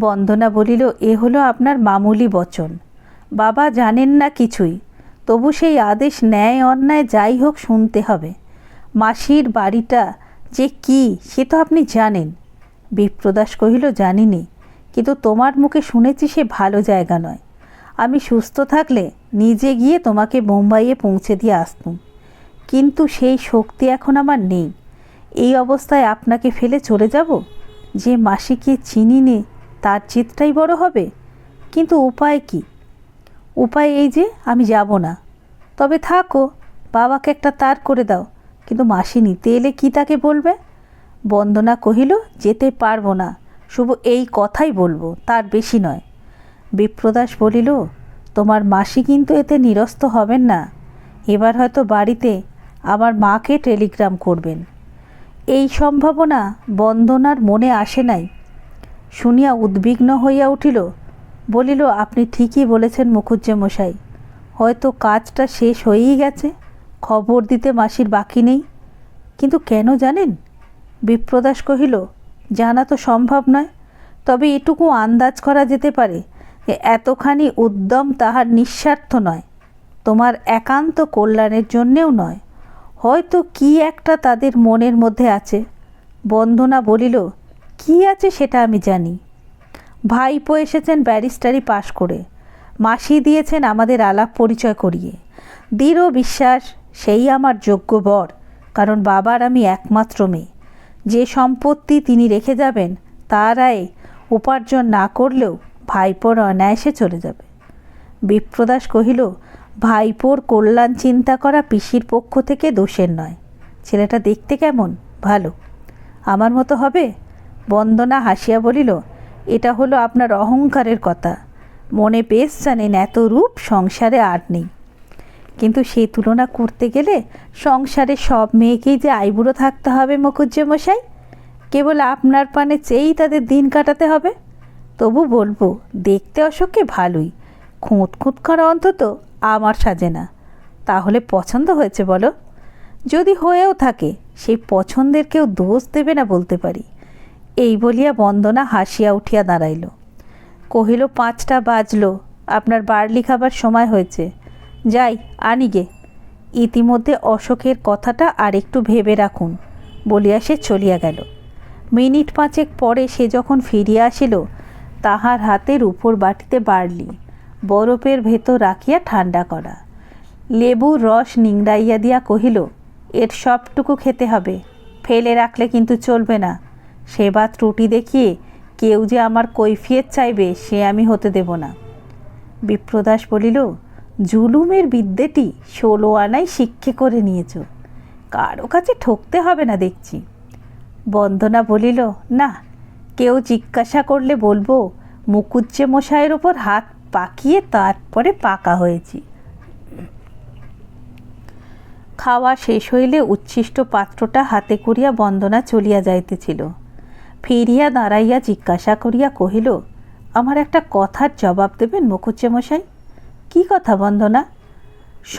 বন্দনা বলিল, এ হলো আপনার মামুলি বচন। বাবা জানেন না কিছুই, তবু সেই আদেশ ন্যায় অন্যায় যাই হোক শুনতে হবে। মাসির বাড়িটা যে কি সে তো আপনি জানেন। বিপ্রদাস কহিল, জানিনি, কিন্তু তোমার মুখে শুনেছি সে ভালো জায়গা নয়। আমি সুস্থ থাকলে নিজে গিয়ে তোমাকে বোম্বাইয়ে পৌঁছে দিয়ে আসতুম, কিন্তু সেই শক্তি এখন আমার নেই। এই অবস্থায় আপনাকে ফেলে চলে যাব? যে মাসিকে চিনি নে তার চিতটাই বড় হবে। কিন্তু উপায় কি? উপায় এই যে আমি যাব না। তবে থাকো, বাবাকে একটা তার করে দাও। কিন্তু মাসি নিতে এলে কি তাকে বলবে? বন্দনা কহিল, যেতে পারবো না, শুধু এই কথাই বলবো, তার বেশি নয়। বিপ্রদাস বলিল, তোমার মাসি কিন্তু এতে নিরস্ত হবেন না। এবার হয়তো বাড়িতে আমার মাকে টেলিগ্রাম করবেন। এই সম্ভাবনা বন্দনার মনে আসে নাই। শুনিয়া উদ্বিগ্ন হইয়া উঠিল, বলিল, আপনি ঠিকই বলেছেন মুখুজ্জে মশাই, হয়তো কাজটা শেষ হয়েই গেছে, খবর দিতে মাসির বাকি নেই। কিন্তু কেন জানেন? বিপ্রদাস কহিল, জানা তো সম্ভব নয়, তবে এটুকু আন্দাজ করা যেতে পারে যে এতখানি উদ্যম তাহার নিঃস্বার্থ নয়, তোমার একান্ত কল্যাণের জন্যেও নয়। হয়তো কি একটা তাদের মনের মধ্যে আছে। বন্দনা বলিল, কি আছে সেটা আমি জানি। ভাইপো এসেছেন ব্যারিস্টারি পাশ করে, মাসি দিয়েছেন আমাদের আলাপ পরিচয় করিয়ে। দৃঢ় বিশ্বাস সেই আমার যোগ্য বর, কারণ বাবার আমি একমাত্র মেয়ে। যে সম্পত্তি তিনি রেখে যাবেন তার আয় উপার্জন না করলেও ভাইপোর অনায়াসে চলে যাবে। বিপ্রদাস কহিল, ভাইপোর কল্যাণ চিন্তা করা পিসির পক্ষ থেকে দোষের নয়। ছেলেটা দেখতে কেমন? ভালো। আমার মতো হবে? বন্দনা হাসিয়া বলিল, এটা হলো আপনার অহংকারের কথা। মনে বেশ জানেন এত রূপ সংসারে আর নেই। কিন্তু সে তুলনা করতে গেলে সংসারে সব মেয়েকেই যে আইবুড়ো থাকতে হবে মুখুজ্জে মশাই? কেবল আপনার পানে চেয়েই তাদের দিন কাটাতে হবে? তবু বলবো, দেখতে অশোককে ভালোই, খুঁত খুঁত করা অন্তত আমার সাজে না। তাহলে পছন্দ হয়েছে বলো? যদি হয়েও থাকে সেই পছন্দের কেউ দোষ দেবে না বলতে পারি। এই বলিয়া বন্দনা হাসিয়া উঠিয়া দাঁড়াইল। কহিল, 5টা বাজল, আপনার বার্লি খাবার সময় হয়েছে, যাই আনি গে। ইতিমধ্যে অশোকের কথাটা আর একটু ভেবে রাখুন বলিয়া সে চলিয়া গেল। মিনিট 5 পরে সে যখন ফিরিয়া আসিল, তাহার হাতের উপর বাটিতে বার্লি, বরফের ভেতর রাখিয়া ঠান্ডা করা। লেবুর রস নিংড়াইয়া দিয়া কহিল, এর সবটুকু খেতে হবে, ফেলে রাখলে কিন্তু চলবে না। সেবা ত্রুটি দেখিয়ে কেউ যে আমার কৈফিয়ত চাইবে সে আমি হতে দেব না। বিপ্রদাস বলিল, জুলুমের বিদ্যেটি 16 আনায় শিক্ষে করে নিয়েছ, কারো কাছে ঠকতে হবে না দেখছি। বন্দনা বলিল, না, কেউ জিজ্ঞাসা করলে বলবো মুকুজ্জে মশাইয়ের ওপর হাত পাকিয়ে তারপরে পাকা হয়েছি। খাওয়া শেষ হইলে উচ্ছিষ্ট পাত্রটা হাতে করিয়া বন্দনা চলিয়া যাইতেছিল। ফিরিয়া দাঁড়াইয়া জিজ্ঞাসা করিয়া কহিল, আমার একটা কথার জবাব দেবেন মুখুজ্জে মশাই? কি কথা বন্দনা?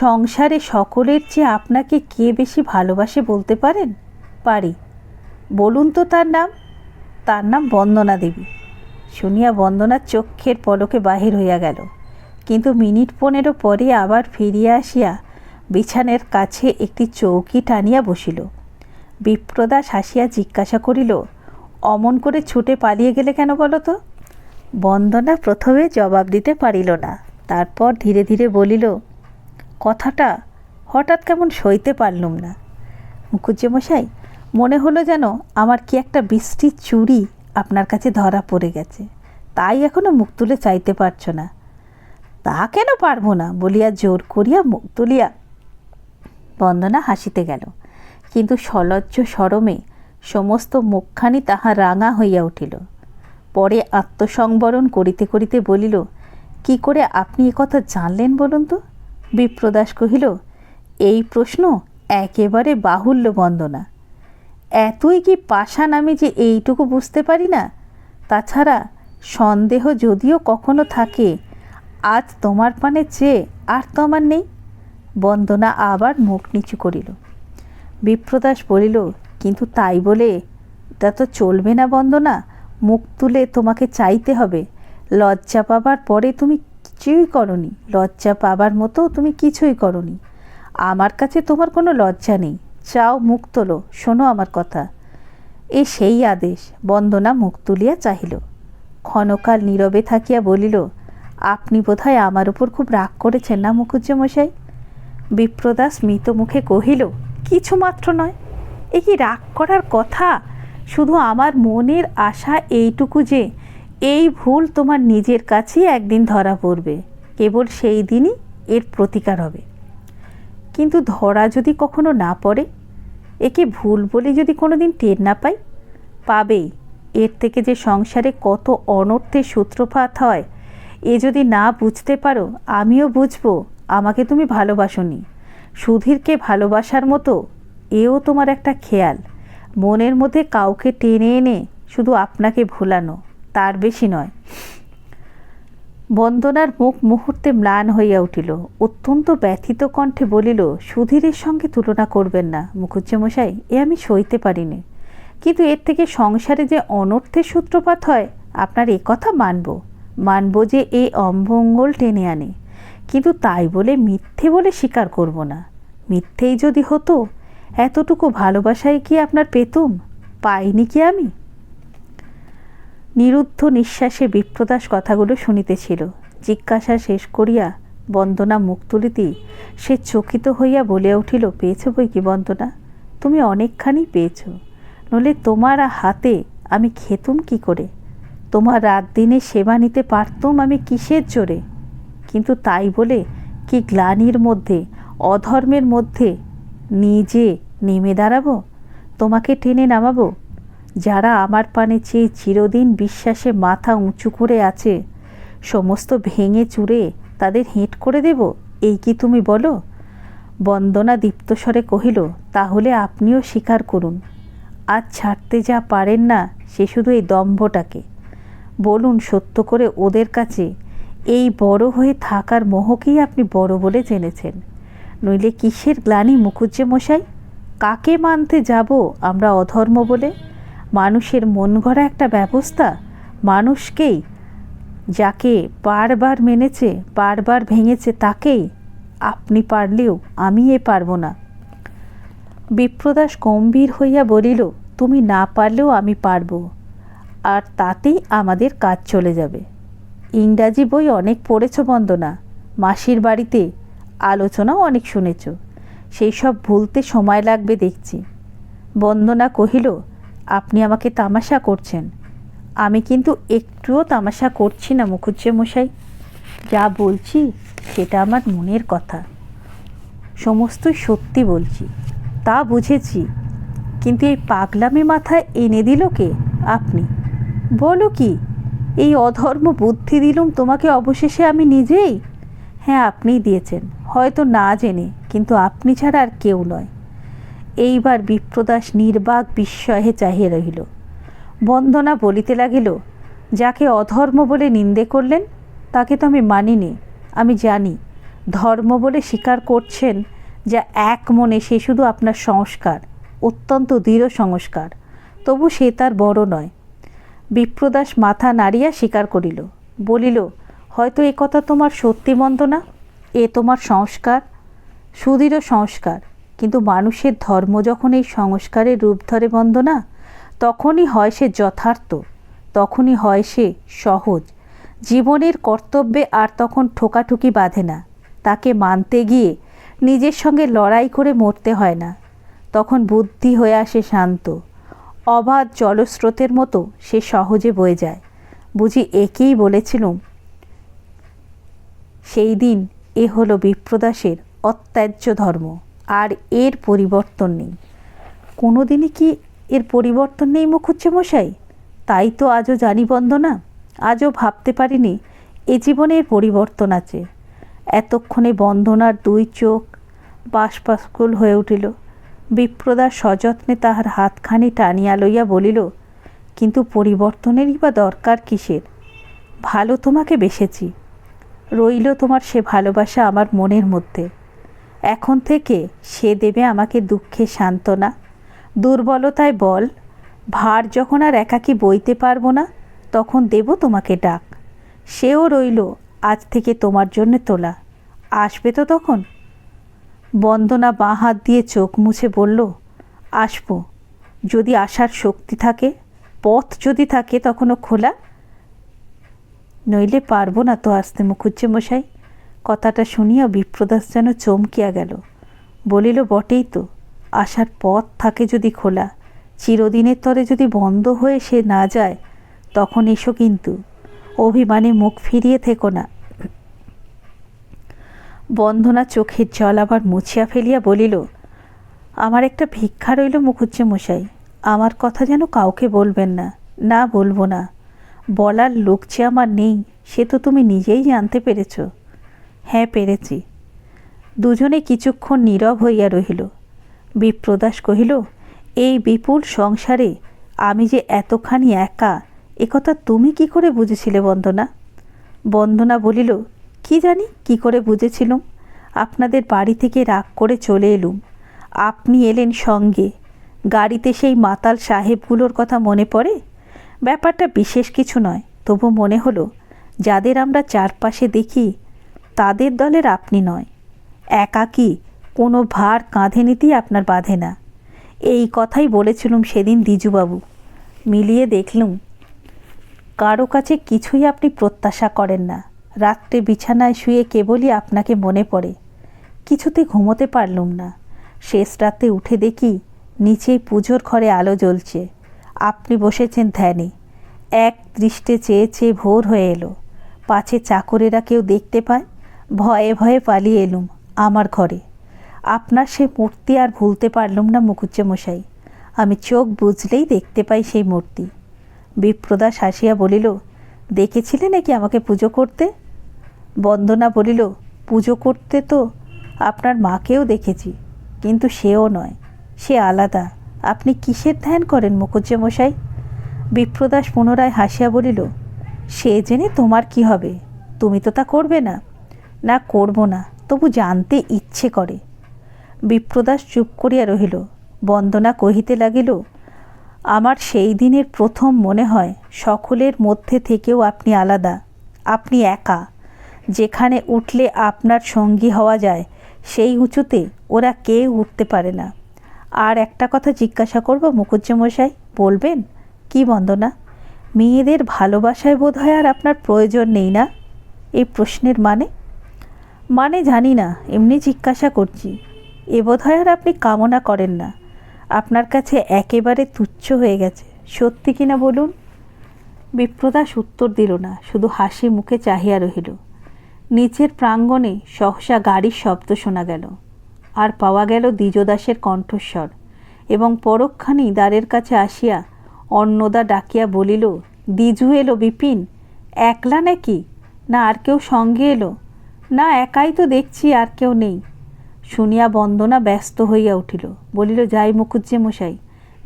সংসারে সকলের চেয়ে আপনাকে কে বেশি ভালোবাসে বলতে পারেন? পারি। বলুন তো তার নাম। তার নাম বন্দনা দেবী। শুনিয়া বন্দনার চক্ষের পলকে বাহির হইয়া গেল, কিন্তু মিনিট 15 পরে আবার ফিরিয়া আসিয়া বিছানের কাছে একটি চৌকি টানিয়া বসিল। বিপ্রদাস হাসিয়া জিজ্ঞাসা করিল, অমন করে ছুটে পালিয়ে গেলে কেন বলো তো? বন্দনা প্রথমে জবাব দিতে পারিল না, তারপর ধীরে ধীরে বলিল, কথাটা হঠাৎ কেমন সইতে পারলুম না মুখুজ্জে মশাই। মনে হলো যেন আমার কি একটা বৃষ্টির চুরি আপনার কাছে ধরা পড়ে গেছে, তাই এখনো মুখ তুলে চাইতে পারছো না। তা কেন পারবো না বলিয়া জোর করিয়া মুখ তুলিয়া বন্দনা হাসিতে গেল, কিন্তু সলজ্জ শরমে সমস্ত মুখখানি তাহার রাঙা হইয়া উঠিল। পরে আত্মসংবরণ করিতে করিতে বলিল, কি করে আপনি এ কথা জানলেন বলুন তো? বিপ্রদাস কহিল, এই প্রশ্ন একেবারে বাহুল্য বন্দনা। এতই কি পাষাণ আমি যে এইটুকু বুঝতে পারি না? তাছাড়া সন্দেহ যদিও কখনো থাকে, আজ তোমার পানে চেয়ে আর তো আমার নেই। বন্দনা আবার মুখ নিচু করিল। বিপ্রদাস বলিল, কিন্তু তাই বলে তা তো চলবে না বন্দনা। মুখ তুলে তোমাকে চাইতে হবে। লজ্জা পাবার পরে তুমি কিছুই করনি, লজ্জা পাবার মতো তুমি কিছুই করনি। আমার কাছে তোমার কোনো লজ্জা নেই। চাও মুখ তোলো, শোনো আমার কথা। এ সেই আদেশ। বন্দনা মুখ তুলিয়া চাহিল। ক্ষণকাল নীরবে থাকিয়া বলিল, আপনি বোধহয় আমার উপর খুব রাগ করেছেন না মুখুজ্যমশাই? বিপ্রদাস মৃত মুখে কহিল, কিছুমাত্র নয়। এ কি রাগ করার কথা? শুধু আমার মনের আশা এইটুকু যে এই ভুল তোমার নিজের কাছেই একদিন ধরা পড়বে। কেবল সেই দিনই এর প্রতিকার হবে। কিন্তু ধরা যদি কখনো না পড়ে, একে ভুল বলে যদি কোনো দিন টের না পাই? পাবেই। এর থেকে যে সংসারে কত অনর্থের সূত্রপাত হয়, এ যদি না বুঝতে পারো, আমিও বুঝবো আমাকে তুমি ভালোবাসোনি। সুধীরকে ভালোবাসার মতো এও তোমার একটা খেয়াল। মনের মধ্যে কাউকে টেনে এনে শুধু আপনাকে ভোলানো, তার বেশি নয়। বন্দনার মুখ মুহূর্তে ম্লান হইয়া উঠিল। অত্যন্ত ব্যথিত কণ্ঠে বলিল, সুধীরের সঙ্গে তুলনা করবেন না মুখুজ্যমশাই, এ আমি সইতে পারিনি। কিন্তু এর থেকে সংসারে যে অনর্থের সূত্রপাত হয়, আপনার এ কথা মানব যে এই অমঙ্গল টেনে আনে। কিন্তু তাই বলে মিথ্যে বলে স্বীকার করব না। মিথ্যেই যদি হতো, এতটুকু ভালোবাসায় কি আপনার পেতুম? পাইনি কি আমি? নিরুদ্ধ নিঃশ্বাসে বিপ্রদাস কথাগুলো শুনিতেছিল। জিজ্ঞাসা শেষ করিয়া বন্দনা মুখ তুলিতেই সে চকিত হইয়া বলিয়া উঠিল, পেয়েছ বই কি বন্দনা, তুমি অনেকখানি পেয়েছ। নইলে তোমার হাতে আমি খেতুম কি করে? তোমার রাত দিনে সেবা নিতে পারতুম আমি কিসের জোরে? কিন্তু তাই বলে কি গ্লানির মধ্যে, অধর্মের মধ্যে নিজে নেমে দাঁড়াবো? তোমাকে টেনে নামাবো? যারা আমার পানে চেয়ে চিরদিন বিশ্বাসে মাথা উঁচু করে আছে, সমস্ত ভেঙে চুরে তাদের হেঁট করে দেব, এই কি তুমি বলো? বন্দনা দীপ্তস্বরে কহিল, তাহলে আপনিও স্বীকার করুন, আজ ছাড়তে যা পারেন না সে শুধু এই দম্ভটাকে। বলুন সত্য করে ওদের কাছে এই বড় হয়ে থাকার মোহকেই আপনি বড় বলে জেনেছেন। নইলে কিসের গ্লানি মুখুজ্যমশাই? কাকে মানতে যাব আমরা অধর্ম বলে? মানুষের মন গড়া একটা ব্যবস্থা, মানুষকেই, যাকে বারবার মেনেছে বারবার ভেঙেছে তাকেই। আপনি পারলেও আমি পারব না। বিপ্রদাস গম্ভীর হইয়া বলিল, তুমি না পারলেও আমি পারব, আর তাতেই আমাদের কাজ চলে যাবে। ইংরাজি বই অনেক পড়েছ বন্দনা, মাসির বাড়িতে আলোচনাও অনেক শুনেছ, সেই সব ভুলতে সময় লাগবে দেখছি। বন্দনা কহিল, আপনি আমাকে তামাশা করছেন। আমি কিন্তু একটুও তামাশা করছি না মুখুজ্যমশাই। যা বলছি সেটা আমার মনের কথা, সমস্তই সত্যি বলছি। তা বুঝেছি, কিন্তু এই পাগলামি মাথায় এনে দিল কে? আপনি। বলো কি? এই অধর্ম বুদ্ধি দিলুম তোমাকে অবশেষে আমি নিজেই? হ্যাঁ, আপনিই দিয়েছেন, হয়তো না জেনে, কিন্তু আপনি ছাড়া আর কেউ নয়। এইবার বিপ্রদাস নির্বাক বিস্ময়ে চাহিয়া রহিল। বন্দনা বলিতে লাগিল, যাকে অধর্ম বলে নিন্দে করলেন তাকে তো আমি মানিনি। আমি জানি ধর্ম বলে স্বীকার করছেন, যা এক মনে সে শুধু আপনার সংস্কার, অত্যন্ত দৃঢ় সংস্কার, তবু সে তার বড় নয়। বিপ্রদাস মাথা নাড়িয়া স্বীকার করিল, বলিল, হয়তো এ কথা তোমার সত্যি বন্দনা, এ তোমার সংস্কার, সুদৃঢ় সংস্কার। কিন্তু মানুষের ধর্ম যখন এই সংস্কারের রূপ ধরে বন্দনা, তখনই হয় সে যথার্থ, তখনই হয় সে সহজ। জীবনের কর্তব্যে আর তখন ঠোকাঠুকি বাঁধে না। তাকে মানতে গিয়ে নিজের সঙ্গে লড়াই করে মরতে হয় না। তখন বুদ্ধি হয়ে আসে শান্ত, অবাধ জলস্রোতের মতো সে সহজে বয়ে যায়। বুঝি একেই বলেছিলুম সেই দিন। এ হলো বিপ্রদাসের অত্যাজ্য ধর্ম, আর এর পরিবর্তন নেই। কোনো দিনই কি এর পরিবর্তন নেই মুখুজ্যমশাই? তাই তো আজও জানি বন্দনা, আজও ভাবতে পারিনি এ জীবনের পরিবর্তন আছে। এতক্ষণে বন্দনার দুই চোখ বাষ্পাকুল হয়ে উঠিল। বিপ্রদাস সযত্নে তাহার হাতখানি টানিয়া লইয়া বলিল, কিন্তু পরিবর্তনেরই বা দরকার কিসের? ভালো তোমাকে বেসেছি, রইল তোমার সে ভালোবাসা আমার মনের মধ্যে। এখন থেকে সে দেবে আমাকে দুঃখে সান্ত্বনা, দুর্বলতায় বল। ভার যখন আর একাকী বইতে পারবো না, তখন দেব তোমাকে ডাক। সেও রইল আজ থেকে তোমার জন্য তোলা। আসবে তো তখন? বন্দনা বাঁ হাত দিয়ে চোখ মুছে বলল, আসবো, যদি আসার শক্তি থাকে, পথ যদি থাকে তখনও খোলা। নইলে পারবো না তো আসতে মুখুজ্জেমশাই। কথাটা শুনিয়া বিপ্রদাস যেন চমকিয়া গেল। বলিল, বটেই তো, আসার পথ থাকে যদি খোলা, চিরদিনের তরে যদি বন্ধ হয়ে সে না যায়, তখন এসো, কিন্তু অভিমানে মুখ ফিরিয়ে থেকো না। বন্দনা চোখের জল আবার মুছিয়া ফেলিয়া বলিল, আমার একটা ভিক্ষা রইল মুখুজ্জেমশাই, আমার কথা যেন কাউকে বলবেন না। না, বলবো না। বলার লোক যে আমার নেই, সে তো তুমি নিজেই জানতে পেরেছ। হ্যাঁ, পেরেছি। দুজনে কিছুক্ষণ নীরব হইয়া রহিল। বিপ্রদাস কহিল, এই বিপুল সংসারে আমি যে এতখানি একা, একথা তুমি কি করে বুঝেছিলে বন্দনা? বন্দনা বলিল, কি জানি কি করে বুঝেছিলুম। আপনাদের বাড়ি থেকে রাগ করে চলে এলুম, আপনি এলেন সঙ্গে। গাড়িতে সেই মাতাল সাহেবগুলোর কথা মনে পড়ে। ব্যাপারটা বিশেষ কিছু নয়, তবু মনে হলো যাদের আমরা চারপাশে দেখি তাদের দলের আপনি নয়। একাকী কোনো ভার কাঁধে নিতেই আপনার বাঁধে না। এই কথাই বলেছিলুম সেদিন দ্বিজুবাবু। মিলিয়ে দেখলুম কারো কাছে কিছুই আপনি প্রত্যাশা করেন না। রাত্রে বিছানায় শুয়ে কেবলই আপনাকে মনে পড়ে। কিছুতে ঘুমোতে পারলুম না। শেষ রাতে উঠে দেখি নিচেই পুজোর ঘরে আলো জ্বলছে, আপনি বসেছেন ধ্যানে। এক দৃষ্টে চেয়ে চেয়ে ভোর হয়ে এলো, পাছে চাকরেরা কেউ দেখতে পায়। ভয়ে ভয়ে পালিয়ে এলুম আমার ঘরে। আপনার সে মূর্তি আর ভুলতে পারলুম না মুখুজ্জেমশাই। আমি চোখ বুঝলেই দেখতে পাই সেই মূর্তি। বিপ্রদাস হাসিয়া বলিল, দেখেছিলে নাকি আমাকে পুজো করতে? বন্দনা বলিল, পুজো করতে তো আপনার মাকেও দেখেছি, কিন্তু সেও নয়, সে আলাদা। আপনি কিসের ধ্যান করেন মুখুজ্জেমশাই? বিপ্রদাস পুনরায় হাসিয়া বলিল, সে জেনে তোমার কি হবে? তুমি তো তা করবে না। না, করব না, তবু জানতে ইচ্ছে করে। বিপ্রদাস চুপ করিয়া রহিল। বন্দনা কহিতে লাগিল, আমার সেই দিনের প্রথম মনে হয় সকলের মধ্যে থেকেও আপনি আলাদা। আপনি একা। যেখানে উঠলে আপনার সঙ্গী হওয়া যায়, সেই উঁচুতে ওরা কেউ উঠতে পারে না। আর একটা কথা জিজ্ঞাসা করব মুখুজ্জেমশাই, বলবেন? কি বন্দনা? মেয়েদের ভালোবাসায় বোধ হয় আর আপনার প্রয়োজন নেই না? এই প্রশ্নের মানে জানি না, এমনি জিজ্ঞাসা করছি। এ বোধ হয় আর আপনি কামনা করেন না, আপনার কাছে একেবারে তুচ্ছ হয়ে গেছে। সত্যি কিনা বলুন? বিপ্রদাস উত্তর দিল না, শুধু হাসি মুখে চাহিয়া রহিল। নিচের প্রাঙ্গণে সহসা গাড়ির শব্দ শোনা গেল, আর পাওয়া গেল দ্বিজদাসের কণ্ঠস্বর, এবং পরক্ষণেই দ্বারের কাছে আসিয়া অন্নদা ডাকিয়া বলিল, দ্বিজু এলো বিপিন? একলা নাকি, না আর কেউ সঙ্গে এলো? না, একাই তো দেখছি, আর কেউ নেই। শুনিয়া বন্দনা ব্যস্ত হইয়া উঠিল, বলিল, যাই মুখুজ্জেমশাই,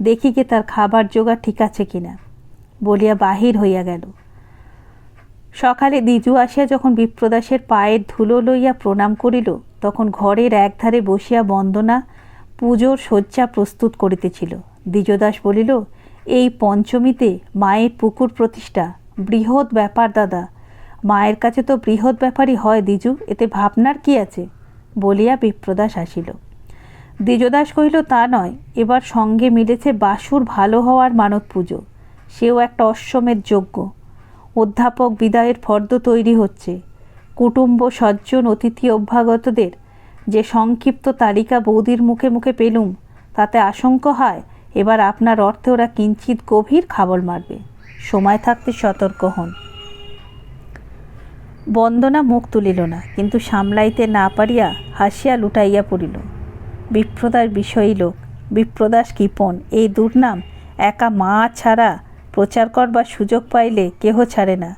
দেখি গে তার খাবার জোগাড় ঠিক আছে কিনা। বলিয়া বাহির হইয়া গেল। সকালে দ্বিজু আসিয়া যখন বিপ্রদাসের পায়ের ধুলো লইয়া প্রণাম করিল, তখন ঘরের একধারে বসিয়া বন্দনা পুজোর শয্যা প্রস্তুত করিতেছিল। দ্বিজদাস বলিল, এই পঞ্চমীতে মায়ের পুকুর প্রতিষ্ঠা বৃহৎ ব্যাপার দাদা। মায়ের কাছে তো বৃহৎ ব্যাপারই হয় দ্বিজু, এতে ভাবনার কি আছে? বলিয়া বিপ্রদাস আসিল। দ্বিজদাস কহিল, তা নয়, এবার সঙ্গে মিলেছে বাসুর ভালো হওয়ার মানত পুজো, সেও একটা অশ্বমেধ যজ্ঞ। অধ্যাপক বিদায়ের ফর্দ তৈরি হচ্ছে। কুটুম্ব সজ্জন অতিথি অভ্যাগতদের যে সংক্ষিপ্ত তালিকা বৌদির মুখে মুখে পেলুম, তাতে আশঙ্কা হয় এবার আপনার অর্থে ওরা কিঞ্চিত গভীর খাবল মারবে। সময় থাকতে সতর্ক হন। বন্দনা মুখ তুলিল না, কিন্তু সামলাইতে না পারিয়া হাসিয়া লুটাইয়া পড়িল। বিপ্রদাস বিষয়ী লোক, বিপ্রদাস কৃপণ, এই দুর্নাম একা মা ছাড়া প্রচার করবার সুযোগ পাইলে কেহ ছাড়ে না।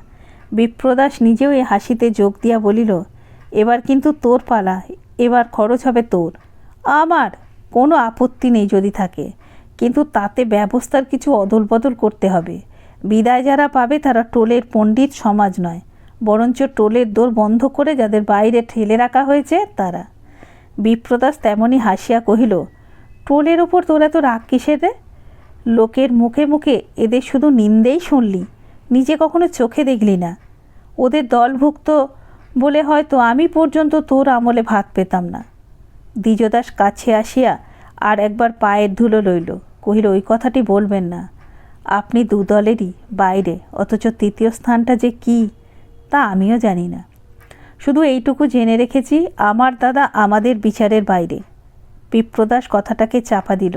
বিপ্রদাস নিজেও এ হাসিতে যোগ দিয়া বলিল, এবার কিন্তু তোর পালা, এবার খরচ হবে তোর। আমার কোনো আপত্তি নেই যদি থাকে, কিন্তু তাতে ব্যবস্থার কিছু অদল বদল করতে হবে। বিদায় যারা পাবে তারা টোলের পণ্ডিত সমাজ নয়, বরঞ্চ টোলের দোর বন্ধ করে যাদের বাইরে ঠেলে রাখা হয়েছে তারা। বিপ্রদাস তেমনই হাসিয়া কহিল, টোলের ওপর তোরা তো রাগ কিসের রে? লোকের মুখে মুখে এদের শুধু নিন্দেই শুনলি, নিজে কখনো চোখে দেখলি না। ওদের দলভুক্ত বলে হয়তো আমি পর্যন্ত তোর আমলে ভাত পেতাম না। দ্বিজদাস কাছে আসিয়া আর একবার পায়ের ধুলো লইল, কহিল, ওই কথাটি বলবেন না। আপনি দু দলেরই বাইরে, অথচ তৃতীয় স্থানটা যে কি তা আমিও জানি না। শুধু এইটুকু জেনে রেখেছি, আমার দাদা আমাদের বিচারের বাইরে। বিপ্রদাস কথাটাকে চাপা দিল,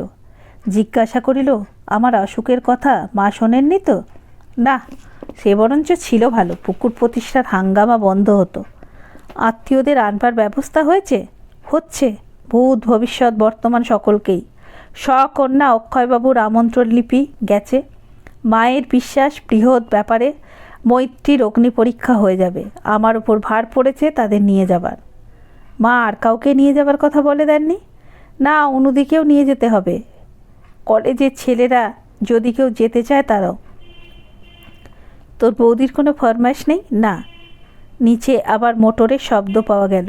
জিজ্ঞাসা করিল, আমার অসুখের কথা মা শোনেননি তো? না, সে বরঞ্চ ছিল ভালো, পুকুর প্রতিষ্ঠার হাঙ্গামা বন্ধ হতো। আত্মীয়দের আনবার ব্যবস্থা হয়েছে? হচ্ছে, ভূত ভবিষ্যৎ বর্তমান সকলকেই। সকন্যা অক্ষয়বাবুর আমন্ত্রণ লিপি গেছে। মায়ের বিশ্বাস বৃহৎ ব্যাপারে মৈত্রীর অগ্নি পরীক্ষা হয়ে যাবে। আমার উপর ভার পড়েছে তাদের নিয়ে যাবার। মা আর কাউকে নিয়ে যাবার কথা বলে দেননি? না, অন্যদিকেও নিয়ে যেতে হবে। কলেজের ছেলেরা যদি কেউ যেতে চায় তারাও। তোর বৌদির কোনো ফরমাইশ নেই? না। নিচে আবার মোটরের শব্দ পাওয়া গেল।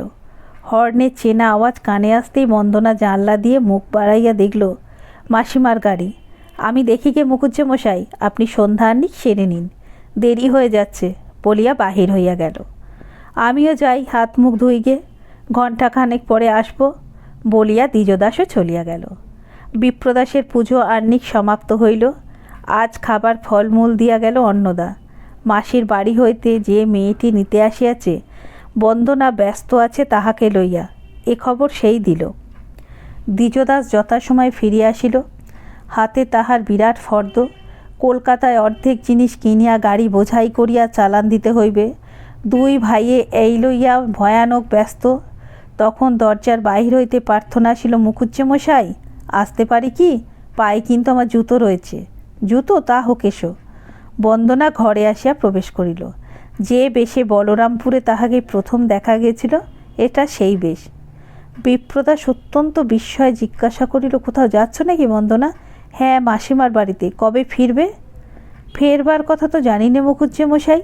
হর্নের চেনা আওয়াজ কানে আসতেই বন্দনা জানলা দিয়ে মুখ বাড়াইয়া দেখল মাসিমার গাড়ি। আমি দেখি গে মুখুজ্জেমশাই, আপনি সন্ধ্যা আহ্নিক সেরে নিন, দেরি হয়ে যাচ্ছে বলিয়া বাহির হইয়া গেল। আমিও যাই, হাত মুখ ধুই গে, ঘণ্টাখানেক পরে আসব বলিয়া দ্বিজদাসও চলিয়া গেল। বিপ্রদাসের পুজো আহ্নিক সমাপ্ত হইল। আজ খাবার ফলমূল দিয়া গেল অন্নদা। মাসির বাড়ি হইতে যে মেয়েটি নিতে আসিয়াছে, বন্দনা ব্যস্ত আছে তাহাকে লইয়া, এ খবর সেই দিল। দ্বিজদাস যথাসময় ফিরিয়া আসিল। হাতে তাহার বিরাট ফর্দ। কলকাতায় অর্ধেক জিনিস কিনিয়া গাড়ি বোঝাই করিয়া চালান দিতে হইবে। দুই ভাইয়ে এই লইয়া ভয়ানক ব্যস্ত। তখন দরজার বাহির হইতে প্রার্থনা আসিল, মুখুজ্জেমশাই আসতে পারি কি? পায়ে কিন্তু আমার জুতো রয়েছে। জুতো? তা হোক, এসো। বন্দনা ঘরে আসিয়া প্রবেশ করিল। যে বেশে বলরামপুরে তাহাকে প্রথম দেখা গিয়েছিল, এটা সেই বেশ। বিপ্রদাস অত্যন্ত বিস্ময়ে জিজ্ঞাসা করিল, কোথাও যাচ্ছ নাকি বন্দনা? হ্যাঁ, মাসিমার বাড়িতে। কবে ফিরবে? ফেরবার কথা তো জানি নে মুখুজ্জেমশাই।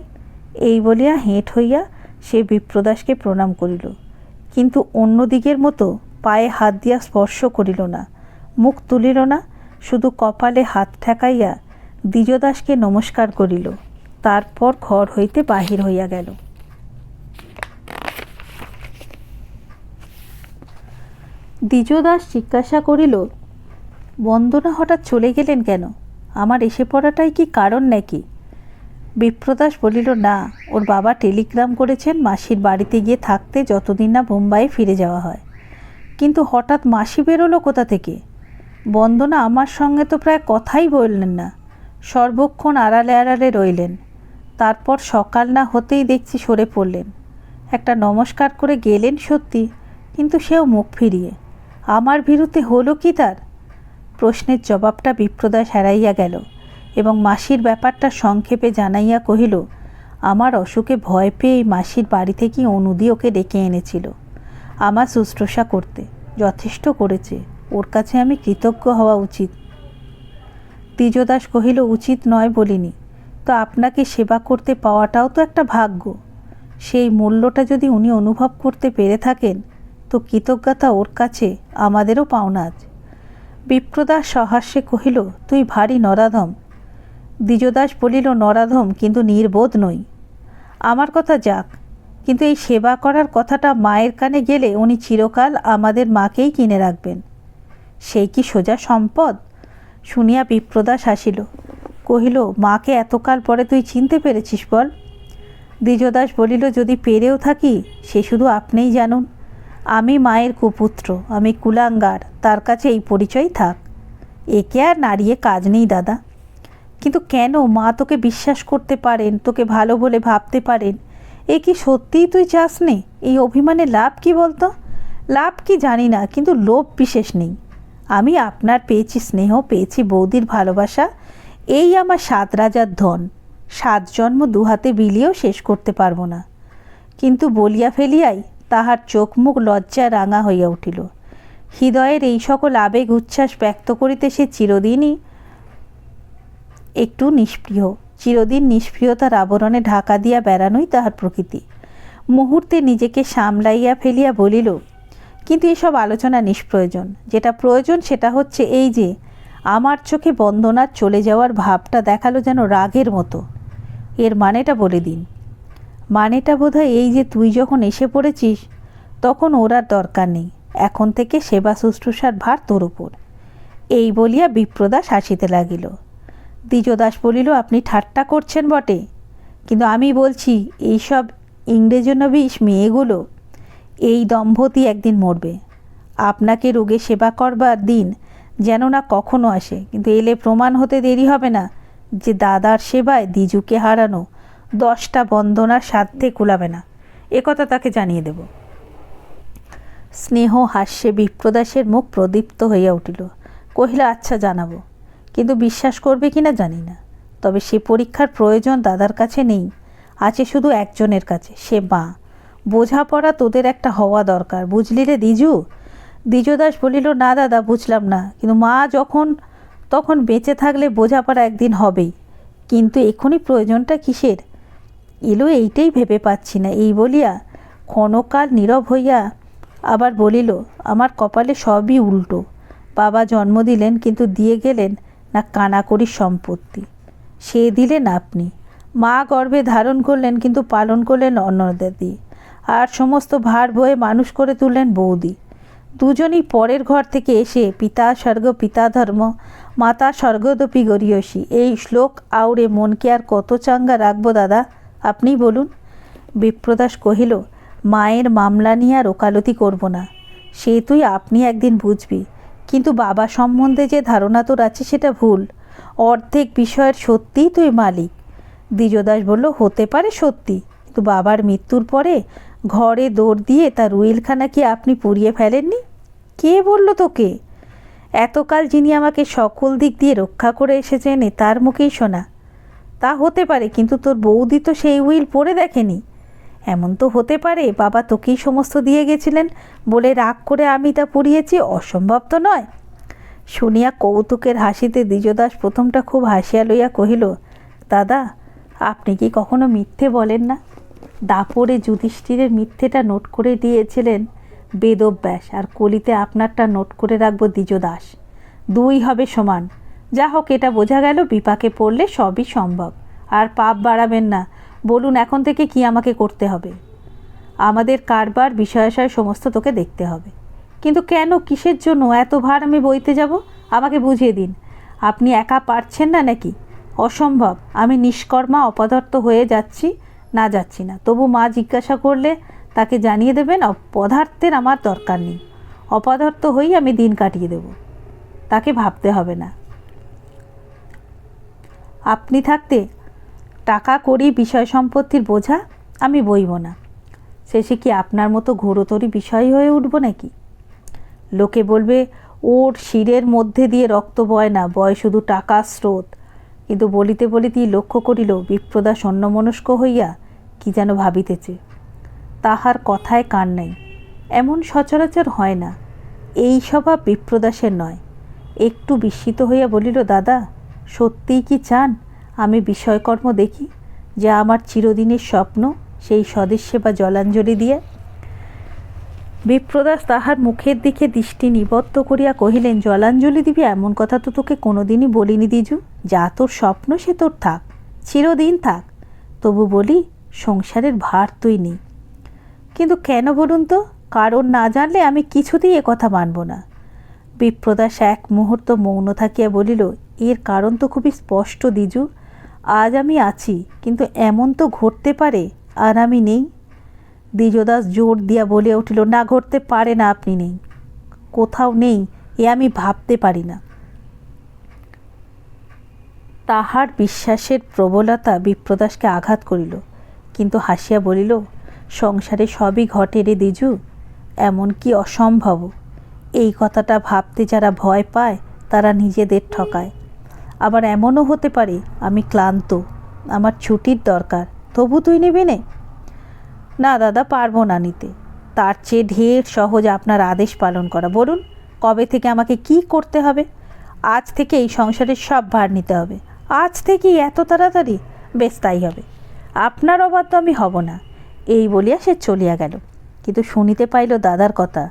এই বলিয়া হেঁট হইয়া সে বিপ্রদাসকে প্রণাম করিল, কিন্তু অন্য দিকের মতো পায়ে হাত দিয়া স্পর্শ করিল না, মুখ তুলিল না, শুধু কপালে হাত ঠেকাইয়া দ্বিজদাসকে নমস্কার করিল। তারপর ঘর হইতে বাহির হইয়া গেল। দ্বিজদাস জিজ্ঞাসা করিল, বন্দনা হঠাৎ চলে গেলেন কেন? আমার এসে পড়াটাই কি কারণ নাকি? বিপ্রদাস বলিল, না, ওর বাবা টেলিগ্রাম করেছেন মাসির বাড়িতে গিয়ে থাকতে যতদিন না বোম্বাইয়ে ফিরে যাওয়া হয়। কিন্তু হঠাৎ মাসি বেরোলো কোথা থেকে? বন্দনা আমার সঙ্গে তো প্রায় কথাই বললেন না, সর্বক্ষণ আড়ালে আড়ালে রইলেন। তারপর সকাল না হতেই দেখছি সরে পড়লেন। একটা নমস্কার করে গেলেন সত্যি, কিন্তু সেও মুখ ফিরিয়ে। আমার বিরুদ্ধে হলো কি তার? প্রশ্নের জবাবটা বিপ্রদাস হারাইয়া গেল এবং মাসির ব্যাপারটা সংক্ষেপে জানাইয়া কহিল, আমার অসুখে ভয় পেয়ে মাসির বাড়ি থেকে অনুদি ওকে ডেকে এনেছিল আমার শুশ্রূষা করতে। যথেষ্ট করেছে, ওর কাছে আমি কৃতজ্ঞ হওয়া উচিত। দ্বিজদাস কহিল, উচিত নয় বলিনি তো, আপনাকে সেবা করতে পাওয়াটাও তো একটা ভাগ্য। সেই মূল্যটা যদি উনি অনুভব করতে পেরে থাকেন, তো কৃতজ্ঞতা ওর কাছে আমাদেরও পাওনা আছে। বিপ্রদাস সহাস্যে কহিল, তুই ভারী নরাধম। দ্বিজদাস বলিল, নরাধম কিন্তু নির্বোধ নই। আমার কথা যাক, কিন্তু এই সেবা করার কথাটা মায়ের কানে গেলে উনি চিরকাল আমাদের মাকেই কিনে রাখবেন। সেই কি সোজা সম্পদ? শুনিয়া বিপ্রদাস হাসিল, কহিল, মাকে এতকাল পরে তুই চিনতে পেরেছিস বল? দ্বিজদাস বলিল, যদি পেরেও থাকি সে শুধু আপনিই জানুন। আমি মায়ের কুপুত্র, আমি কুলাঙ্গার, তার কাছে এই পরিচয় থাক। একে আর নাড়িয়ে কাজ নেই দাদা। কিন্তু কেন? মা তোকে বিশ্বাস করতে পারেন, তোকে ভালো বলে ভাবতে পারেন, এ কি সত্যিই তুই চাস নে? এই অভিমানে লাভ কি বলতো? লাভ কি জানি না, কিন্তু লোভ বিশেষ নেই। আমি আপনার পেয়েছি স্নেহ, পেয়েছি বৌদির ভালোবাসা, এই আমার 7 রাজার ধন। 7 জন্ম 2 হাতে বিলিয়েও শেষ করতে পারবো না। কিন্তু বলিয়া ফেলিয়াই তাহার চোখ মুখ লজ্জায় রাঙা হইয়া উঠিল। হৃদয়ের এই সকল আবেগ উচ্ছ্বাস ব্যক্ত করিতে সে চিরদিনই একটু নিষ্প্রিয়। চিরদিন নিষ্প্রিয়তার আবরণে ঢাকা দিয়া বেড়ানোই তাহার প্রকৃতি। মুহূর্তে নিজেকে সামলাইয়া ফেলিয়া বলিল, কিন্তু এসব আলোচনা নিষ্প্রয়োজন। যেটা প্রয়োজন সেটা হচ্ছে এই যে আমার চোখে বন্দনার চলে যাওয়ার ভাবটা দেখালো যেন রাগের মতো। এর মানেটা বলে দিন। মানেটা বোধহয় এই যে তুই যখন এসে পড়েছিস তখন ওর আর দরকার নেই। এখন থেকে সেবা শুশ্রূষার ভার তোর উপর। এই বলিয়া বিপ্রদাস হাসিতে লাগিল। দ্বিজদাস বলিল, আপনি ঠাট্টা করছেন বটে, কিন্তু আমি বলছি এইসব ইংরেজনবিশ মেয়েগুলো, এই দম্পতি একদিন মরবে। আপনাকে রোগে সেবা করবার দিন যেন না কখনো আসে, কিন্তু এলে প্রমাণ হতে দেরি হবে না যে দাদার সেবায় দ্বিজুকে হারানো 10টা বন্দনার সাধ্যে কুলাবে না। একথা তাকে জানিয়ে দেব। স্নেহ হাস্যে বিপ্রদাসের মুখ প্রদীপ্ত হইয়া উঠিল। কহিল, আচ্ছা জানাবো, কিন্তু বিশ্বাস করবে কিনা জানি না। তবে সে পরীক্ষার প্রয়োজন দাদার কাছে নেই, আছে শুধু একজনের কাছে, সে মা। বোঝাপড়া তোদের একটা হওয়া দরকার, বুঝলি রে দ্বিজু? দ্বিজদাস বলিল, না দাদা, বুঝলাম না, কিন্তু মা যখন তখন বেঁচে থাকলে বোঝাপড়া একদিন হবেই। কিন্তু এখনই প্রয়োজনটা কিসের এলো এইটাই ভেবে পাচ্ছি না। এই বলিয়া ক্ষণকাল নীরব হইয়া আবার বলিল, আমার কপালে সবই উল্টো। বাবা জন্ম দিলেন, কিন্তু দিয়ে গেলেন না কানাকড়ির সম্পত্তি, সে দিলেন আপনি। মা গর্ভে ধারণ করলেন, কিন্তু পালন করলেন অন্নদাদি, আর সমস্ত ভার বয়ে মানুষ করে তুললেন বৌদি। দুজনই পরের ঘর থেকে এসে পিতা স্বর্গ পিতা ধর্ম মাতা স্বর্গদপি গরিয়সী, এই শ্লোক আউড়ে মনকে আর কত চাঙ্গা রাখবো দাদা, আপনিই বলুন। বিপ্রদাস কহিল, মায়ের মামলা নিয়ে আর ওকালতি করব না, সে তুই আপনি একদিন বুঝবি। কিন্তু বাবা সম্বন্ধে যে ধারণা তোর আছে সেটা ভুল। অর্ধেক বিষয়ের সত্যিই তুই মালিক। দ্বিজদাস বলল, হতে পারে সত্যি, কিন্তু বাবার মৃত্যুর পরে ঘরে দৌড় দিয়ে তার উইলখানা কি আপনি পুড়িয়ে ফেলেননি? কে বলল তোকে? এতকাল যিনি আমাকে সকল দিক দিয়ে রক্ষা করে এসেছেন তার মুখেই শোনা। তা হতে পারে, কিন্তু তোর বৌদি তো সেই উইল পড়ে দেখেনি। এমন তো হতে পারে বাবা তোকেই সমস্ত দিয়ে গেছিলেন বলে রাগ করে আমি তা পুড়িয়েছি, অসম্ভব তো নয়। শুনিয়া কৌতুকের হাসিতে দ্বিজদাস প্রথমটা খুব হাসিয়া লইয়া কহিল, দাদা, আপনি কি কখনো মিথ্যে বলেন না? দাপরে যুধিষ্ঠিরের মিথ্যেটা নোট করে দিয়েছিলেন বেদব্যাস, আর কলিতে আপনারটা নোট করে রাখবো দ্বিজদাস। দুই হবে সমান। যা হোক, এটা বোঝা গেল বিপাকে পড়লে সবই সম্ভব। আর পাপ বাড়াবেন না। বলুন এখন থেকে কি আমাকে করতে হবে? আমাদের কারবার বিষয়াশয় সমস্ত তোকে দেখতে হবে। কিন্তু কেন, কিসের জন্য এত ভার আমি বইতে যাব? আমাকে বুঝিয়ে দিন। আপনি একা পারছেন না নাকি? অসম্ভব। আমি নিষ্কর্মা অপদার্থ হয়ে যাচ্ছি না, তবু মা জিজ্ঞাসা করলে তাকে জানিয়ে দেবেন পদার্থের আমার দরকার নেই, অপদার্থ হয়েই আমি দিন কাটিয়ে দেব, তাকে ভাবতে হবে না। আপনি থাকতে টাকা করি বিষয় সম্পত্তির বোঝা আমি বইব না। শেষে কি আপনার মতো ঘোরতরি বিষয় হয়ে উঠব নাকি? লোকে বলবে ওর শিরের মধ্যে দিয়ে রক্ত বয় না, বয় শুধু টাকা স্রোত। কিন্তু বলিতে বলিতেই লক্ষ্য করিল বিপ্রদাস অন্যমনস্ক হইয়া কি যেন ভাবিতেছে। তাহার কথায় কান নাই, এমন সচরাচর হয় না। এই স্বভাব বিপ্রদাসের নয়। একটু বিস্মিত হইয়া বলিল, দাদা, সত্যিই কি চান আমি বিষয়কর্ম দেখি, যা আমার চিরদিনের স্বপ্ন, সেই স্বদেশ সেবা জলাঞ্জলি দিয়ে? বিপ্রদাস তাহার মুখের দিকে দৃষ্টি নিবদ্ধ করিয়া কহিলেন, জলাঞ্জলি দিবি এমন কথা তো তোকে কোনোদিনই বলিনি দ্বিজু। যা তোর স্বপ্ন সে তোর থাক, চিরদিন থাক। তবু বলি, সংসারের ভার তুই নেই। কিন্তু কেন বলুন তো? কারণ না জানলে আমি কিছুতেই কথা মানব না। বিপ্রদাস এক মুহূর্ত মৌন থাকিয়া বলিল, এর কারণ তো খুবই স্পষ্ট দ্বিজু। আজ আমি আছি, কিন্তু এমন তো ঘটতে পারে আর আমি নেই। দ্বিজদাস জোর দিয়া বলিয়া উঠিল, না, ঘটতে পারে না, আপনি নেই, কোথাও নেই, এ আমি ভাবতে পারি না। তাহার বিশ্বাসের প্রবলতা বিপ্রদাসকে আঘাত করিল, কিন্তু হাসিয়া বলিল, সংসারে সবই ঘটে রে দ্বিজু, এমন কি অসম্ভব? এই কথাটা ভাবতে যারা ভয় পায় তারা নিজেদের ঠকায়। আবার এমনও হতে পারে আমি ক্লান্ত, আমার ছুটির দরকার, তবু তুই নিবি নে? না দাদা, পারবো না নিতে। তার চেয়ে ঢের সহজ আপনার আদেশ পালন করা। বলুন কবে থেকে আমাকে কি করতে হবে? আজ থেকে এই সংসারের সব ভার নিতে হবে। আজ থেকেই এত তাড়াতাড়ি? বেশ তাই হবে, আপনার অবাধ্য আমি হব না। এই বলিয়া সে চলিয়া গেল। কিন্তু শুনিতে পাইল দাদার কথা,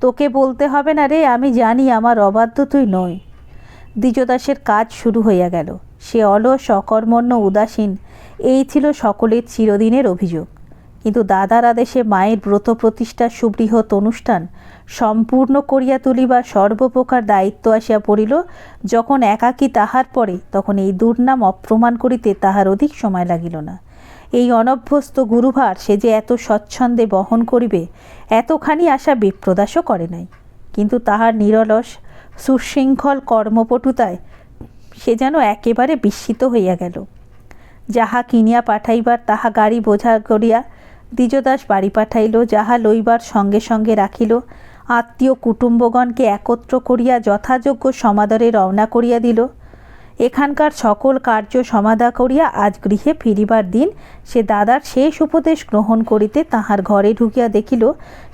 তোকে বলতে হবে না রে, আমি জানি আমার অবাধ্য তুই নয়। দ্বিজদাসের কাজ শুরু হইয়া গেল। সে অলস, অকর্মণ্য, উদাসীন, এই ছিল সকলের চিরদিনের অভিযোগ। কিন্তু দাদার আদেশে মায়ের ব্রত প্রতিষ্ঠার সুবৃহৎ অনুষ্ঠান সম্পূর্ণ করিয়া তুলিবার সর্বপ্রকার দায়িত্ব আসিয়া পড়িল যখন একাকী তাহার পরে, তখন এই দুর্নাম অপ্রমাণ করিতে তাহার অধিক সময় লাগিল না। এই অনভ্যস্ত গুরুভার সে যে এত স্বচ্ছন্দে বহন করিবে, এতখানি আশা বিপ্রদাসও করে নাই। কিন্তু তাহার নিরলস সুশৃঙ্খল কর্মপটুতায় সে যেন একেবারে বিস্মিত হইয়া গেল। যাহা কিনিয়া পাঠাইবার তাহা গাড়ি বোঝা করিয়া দ্বিজদাস বাড়ি পাঠাইল, যাহা লইবার সঙ্গে সঙ্গে রাখিল। আত্মীয় কুটুম্বগণকে একত্র করিয়া যথাযোগ্য সমাদরে রওনা করিয়া দিল। এখানকার সকল কার্য সমাধা করিয়া আজ গৃহে ফিরিবার দিন সে দাদার শেষ উপদেশ গ্রহণ করিতে তাহার ঘরে ঢুকিয়া দেখিল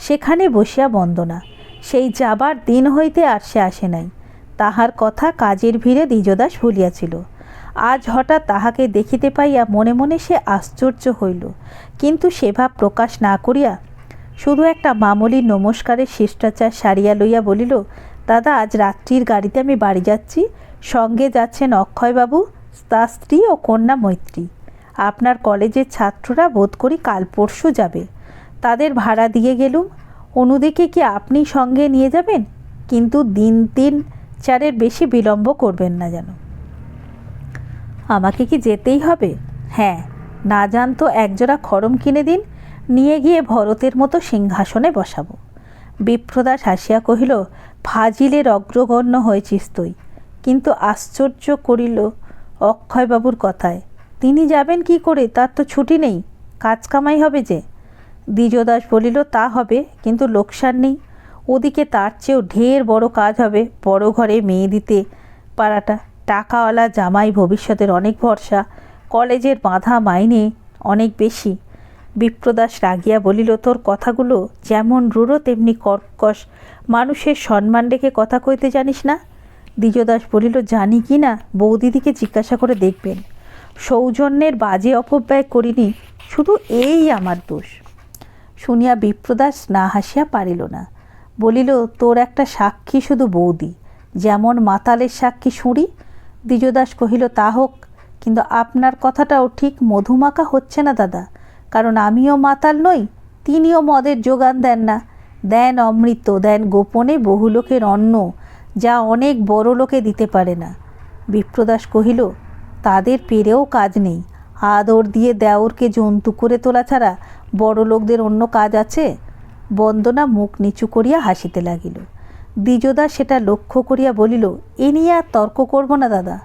সেখানে বসিয়া বন্দনা। সেই যাবার দিন হইতে আর সে আসে নাই। তাহার কথা কাজের ভিড়ে দ্বিজদাস ভুলিয়াছিল। আজ হঠাৎ তাহাকে দেখিতে পাইয়া মনে মনে সে আশ্চর্য হইল, কিন্তু সেভাব প্রকাশ না করিয়া শুধু একটা মামুলি নমস্কারের শিষ্টাচার সারিয়া লইয়া বলিল, দাদা আজ রাত্রির গাড়িতে আমি বাড়ি যাচ্ছি। সঙ্গে যাচ্ছেন অক্ষয়বাবু, তার স্ত্রী ও কন্যা মৈত্রী। আপনার কলেজের ছাত্ররা বোধ করি কাল পরশু যাবে, তাদের ভাড়া দিয়ে গেলুম। অনুদিকে কি আপনি সঙ্গে নিয়ে যাবেন? কিন্তু দিন 3-4 বেশি বিলম্ব করবেন না যেন। আমাকে কি যেতেই হবে? হ্যাঁ, না জানতো একজোড়া খড়ম কিনে দিন, নিয়ে গিয়ে ভরতের মতো সিংহাসনে বসাবো। বিপ্রদাস হাসিয়া কহিল, ফাজিলের অগ্রগণ্য হয়েছিস তুই। কিন্তু আশ্চর্য করিল অক্ষয়বাবুর কথায়। তিনি যাবেন কি করে? তার তো ছুটি নেই, কাজ কামাই হবে যে। দ্বিজদাস বলিল, তা হবে, কিন্তু লোকসান নেই। ওদিকে তার চেয়েও ঢের বড় কাজ হবে, বড় ঘরে মেয়ে দিতে পারাটা। টাকাওয়ালা জামাই, ভবিষ্যতের অনেক ভরসা, কলেজের বাঁধা মাইনে অনেক বেশি। বিপ্রদাস রাগিয়া বলিল, তোর কথাগুলো যেমন রূঢ় তেমনি কর্কশ, মানুষের সম্মান রেখে কথা কইতে জানিস না। দ্বিজদাস বলিল, জানি কি না, বৌদিদিকে জিজ্ঞাসা করে দেখবেন। সৌজন্যের বাজে অপব্যয় করিনি, শুধু এই আমার দোষ। শুনিয়া বিপ্রদাস না হাসিয়া পারিল না। বলিল, তোর একটা সাক্ষী শুধু বৌদি, যেমন মাতালের সাক্ষী শুঁড়ি। দ্বিজদাস কহিল, তা হোক, কিন্তু আপনার কথাটাও ঠিক মধুমাখা হচ্ছে না দাদা, কারণ আমিও মাতাল নই, তিনিও মদের যোগান দেন না। দেন অমৃত, দেন গোপনে বহু লোকের অন্ন, যা অনেক বড় লোকে দিতে পারে না। বিপ্রদাস কহিল, তাদের পেরেও কাজ নেই, আদর দিয়ে দেওরকে জন্তু করে তোলা ছাড়া বড় লোকদের অন্য কাজ আছে। বন্দনা মুখ নিচু করিয়া হাসিতে লাগিল। দ্বিজদাস সেটা লক্ষ্য করিয়া বলিল, এ নিয়ে আর তর্ক করব না দাদা।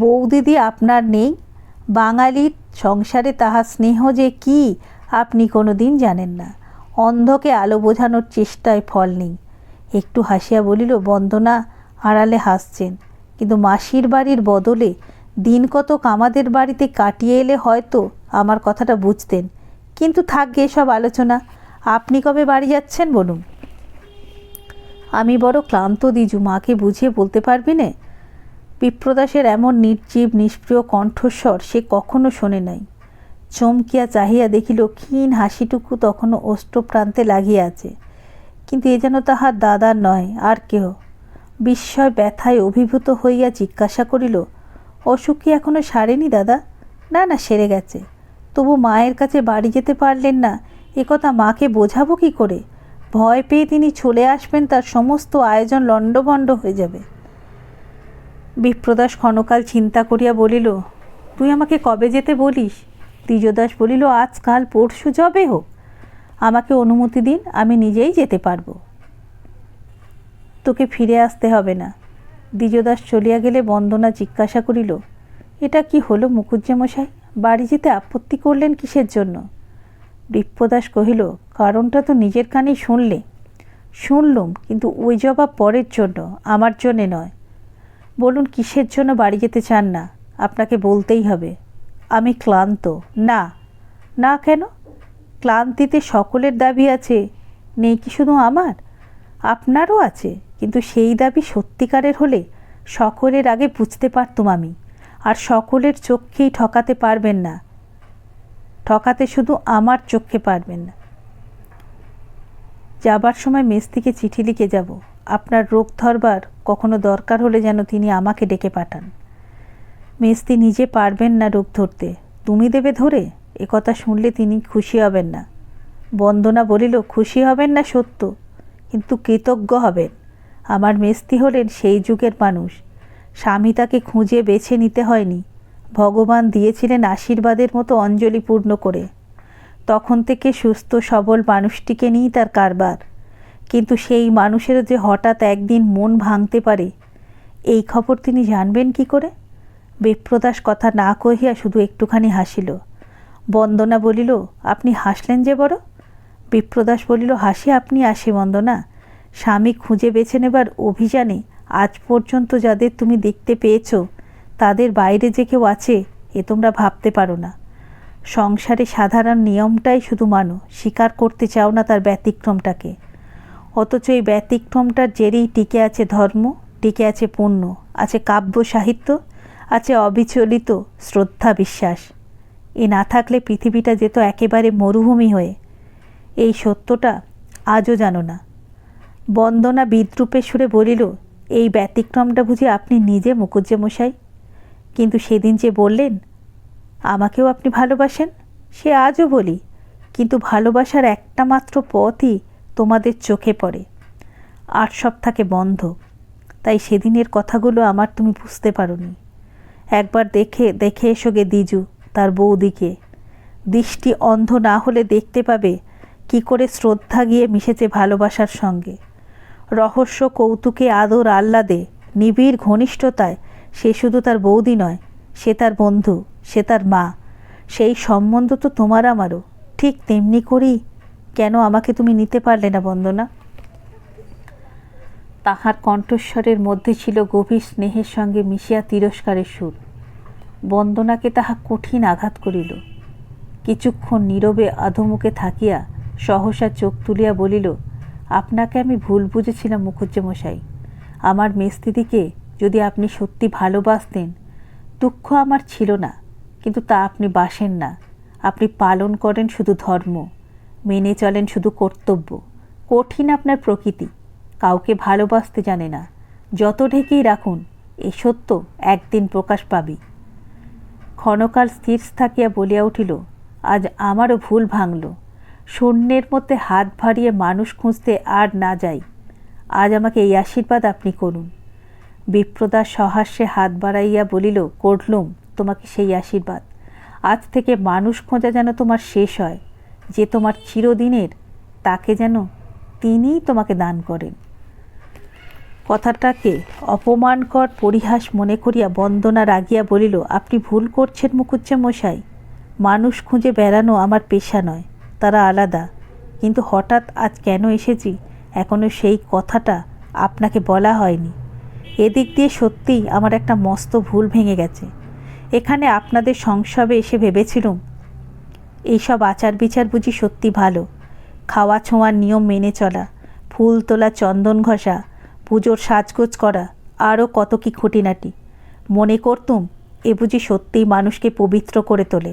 বৌদিদি আপনার নেই, বাঙালির সংসারে তাহার স্নেহ যে কি আপনি কোনো দিন জানেন না। অন্ধকে আলো বোঝানোর চেষ্টায় ফল নেই। একটু হাসিয়া বলিল, বন্দনা আড়ালে হাসছেন, কিন্তু মাসির বাড়ির বদলে দিন কতক আমাদের বাড়িতে কাটিয়ে এলে হয়তো আমার কথাটা বুঝতেন। কিন্তু থাকবে এসব আলোচনা। আপনি কবে বাড়ি যাচ্ছেন বলুন? আমি বড় ক্লান্ত দিজু, মাকে বুঝিয়ে বলতে পারবি নে? বিপ্রদাসের এমন নির্জীব নিষ্প্রিয় কণ্ঠস্বর সে কখনো শোনে নাই। চমকিয়া চাহিয়া দেখিল ক্ষীণ হাসিটুকু তখনও অষ্টপ্রান্তে লাগিয়া আছে, কিন্তু এ যেন তাহার দাদার নয়, আর কেহ। বিস্ময় ব্যথায় অভিভূত হইয়া জিজ্ঞাসা করিল, অসুখ কি এখনো সারেনি দাদা? না না, সেরে গেছে। তবু মায়ের কাছে বাড়ি যেতে পারলেন না, একথা মাকে বোঝাবো কি করে? ভয় পেয়ে তিনি চলে আসবেন, তার সমস্ত আয়োজন লণ্ডভণ্ড হয়ে যাবে। বিপ্রদাস ক্ষণকাল চিন্তা করিয়া বলিল, তুই আমাকে কবে যেতে বলিস? দ্বিজদাস বলিল, আজ কাল পরশু যবে হোক, আমাকে অনুমতি দিন, আমি নিজেই যেতে পারবো। তোকে ফিরে আসতে হবে না। দ্বিজদাস চলিয়া গেলে বন্দনা জিজ্ঞাসা করিল, এটা কি হলো মুখুজ্জেমশাই? বাড়ি যেতে আপত্তি করলেন কিসের জন্য? বিপ্রদাস কহিল, কারণটা তো নিজের কানেই শুনলে। শুনলুম, কিন্তু ওই জবাব পরের জন্য, আমার জন্যে নয়। বলুন কিসের জন্য বাড়ি যেতে চান না? আপনাকে বলতেই হবে। আমি ক্লান্ত। না না, কেন? ক্লান্তিতে সকলের দাবি আছে, নেই কি শুধু আমার? আপনারও আছে, কিন্তু সেই দাবি সত্যিকারের হলে সকলের আগে বুঝতে পারতুম আমি। আর সকলের চোখকেই ঠকাতে পারবেন না, ঠকাতে শুধু আমার চোখকে পারবেন না। যাবার সময় মেস্তিকে চিঠি লিখে যাব, আপনার রোগ ধরবার কখনো দরকার হলে যেন তিনি আমাকে ডেকে পাঠান। মেস্তি নিজে পারবেন না রোগ ধরতে, তুমি দেবে ধরে? কথা শুনলে তিনি খুশি হবেন না। বন্দনা বলিল, খুশি হবেন না সত্য, কিন্তু কৃতজ্ঞ হবেন। আমার মেস্তি হলেন সেই যুগের মানুষ, স্বামী তাকে খুঁজে বেছে নিতে হয়নি, ভগবান দিয়েছিলেন আশীর্বাদের মতো অঞ্জলি পূর্ণ করে। তখন থেকে সুস্থ সবল মানুষটিকে নিয়েই তার কারবার। কিন্তু সেই মানুষেরও যে হঠাৎ একদিন মন ভাঙতে পারে, এই খবর তিনি জানবেন কি করে? বিপ্রদাস কথা না কহিয়া শুধু একটুখানি হাসিল। বন্দনা বলিল, আপনি হাসলেন যে বড়? বিপ্রদাস বলিল, হাসি আপনি আসে বন্দনা, স্বামী খুঁজে বেছে নেবার অভিযানে আজ পর্যন্ত যাদের তুমি দেখতে পেয়েছ, তাদের বাইরে যে কেউ আছে এ তোমরা ভাবতে পারো না। সংসারে সাধারণ নিয়মটাই শুধু মানো, স্বীকার করতে চাও না তার ব্যতিক্রমটাকে। অথচ এই ব্যতিক্রমটার জেরেই টিকে আছে ধর্ম, টিকে আছে পুণ্য, আছে কাব্য সাহিত্য, আছে অবিচলিত শ্রদ্ধা বিশ্বাস। এ না থাকলে পৃথিবীটা যেত একেবারে মরুভূমি হয়ে। এই সত্যটা আজও জানো না। বন্দনা বিদ্রূপের সুরে বলিল, এই ব্যতিক্রমটা বুঝি আপনি নিজে মুখুজ্জেমশাই? কিন্তু সেদিন যে বললেন আমাকেও আপনি ভালোবাসেন, সে আজও বলি, কিন্তু ভালোবাসার একটা মাত্র পথই তোমাদের চোখে পড়ে, আর সব থাকে বন্ধ। তাই সেদিনের কথাগুলো আমার তুমি বুঝতে পারোনি। একবার দেখে এসো গে দিজু তার বৌদিকে। দৃষ্টি অন্ধ না হলে দেখতে পাবে কি করে শ্রদ্ধা গিয়ে মিশেছে ভালোবাসার সঙ্গে। রহস্য কৌতুকে আদর আহ্লাদে নিবিড় ঘনিষ্ঠতায় সে শুধু তার বৌদি নয়, সে তার বন্ধু, সে তার মা। সেই সম্বন্ধ তো তোমার আমারও, ঠিক তেমনি করেই কেন আমাকে তুমি নিতে পারলে না বন্দনা? তাহার কণ্ঠস্বরের মধ্যে ছিল গভীর স্নেহের সঙ্গে মিশিয়া তিরস্কারের সুর। বন্দনাকে তাহা কঠিন আঘাত করিল। কিছুক্ষণ নীরবে আধমুখে থাকিয়া সহসা চোখ তুলিয়া বলিল, আপনাকে আমি ভুল বুঝেছিলাম মুখুজ্জেমশাই। আমার মেস্তিদিকে যদি আপনি সত্যি ভালোবাসতেন, দুঃখ আমার ছিল না, কিন্তু তা আপনি বাসেন না। আপনি পালন করেন শুধু ধর্ম, মেনে চলেন শুধু কর্তব্য। কঠিন আপনার প্রকৃতি, কাউকে ভালোবাসতে জানে না। যত ঢেকেই রাখুন, এ সত্য একদিন প্রকাশ পাবি। ক্ষণকাল স্থির থাকিয়া বলিয়া উঠিল, আজ আমারও ভুল ভাঙল। শূন্যের মধ্যে হাত ভারিয়ে মানুষ খুঁজতে আর না যাই। আজ আমাকে এই আশীর্বাদ আপনি করুন। বিপ্রদাস সহাস্যে হাত বাড়াইয়া বলিল, করলুম তোমাকে সেই আশীর্বাদ। আজ থেকে মানুষ খোঁজা যেন তোমার শেষ হয়। যে তোমার চিরদিনের, তাকে যেন তিনিই তোমাকে দান করেন। কথাটাকে অপমানকর পরিহাস মনে করিয়া বন্দনা রাগিয়া বলিল, আপনি ভুল করছেন মুখুজ্জেমশাই। মানুষ খুঁজে বেড়ানো আমার পেশা নয়, তারা আলাদা। কিন্তু হঠাৎ আজ কেন এসেছি এখনও সেই কথাটা আপনাকে বলা হয়নি। এদিক দিয়ে সত্যিই আমার একটা মস্ত ভুল ভেঙে গেছে। এখানে আপনাদের সংসবে এসে ভেবেছিলুম এইসব আচার বিচার বুঝি সত্যি ভালো। খাওয়া ছোঁয়ার নিয়ম মেনে চলা, ফুল তোলা, চন্দন ঘষা, পুজোর সাজগোজ করা, আরও কত কি খুঁটিনাটি। মনে করতুম এ বুঝি সত্যিই মানুষকে পবিত্র করে তোলে।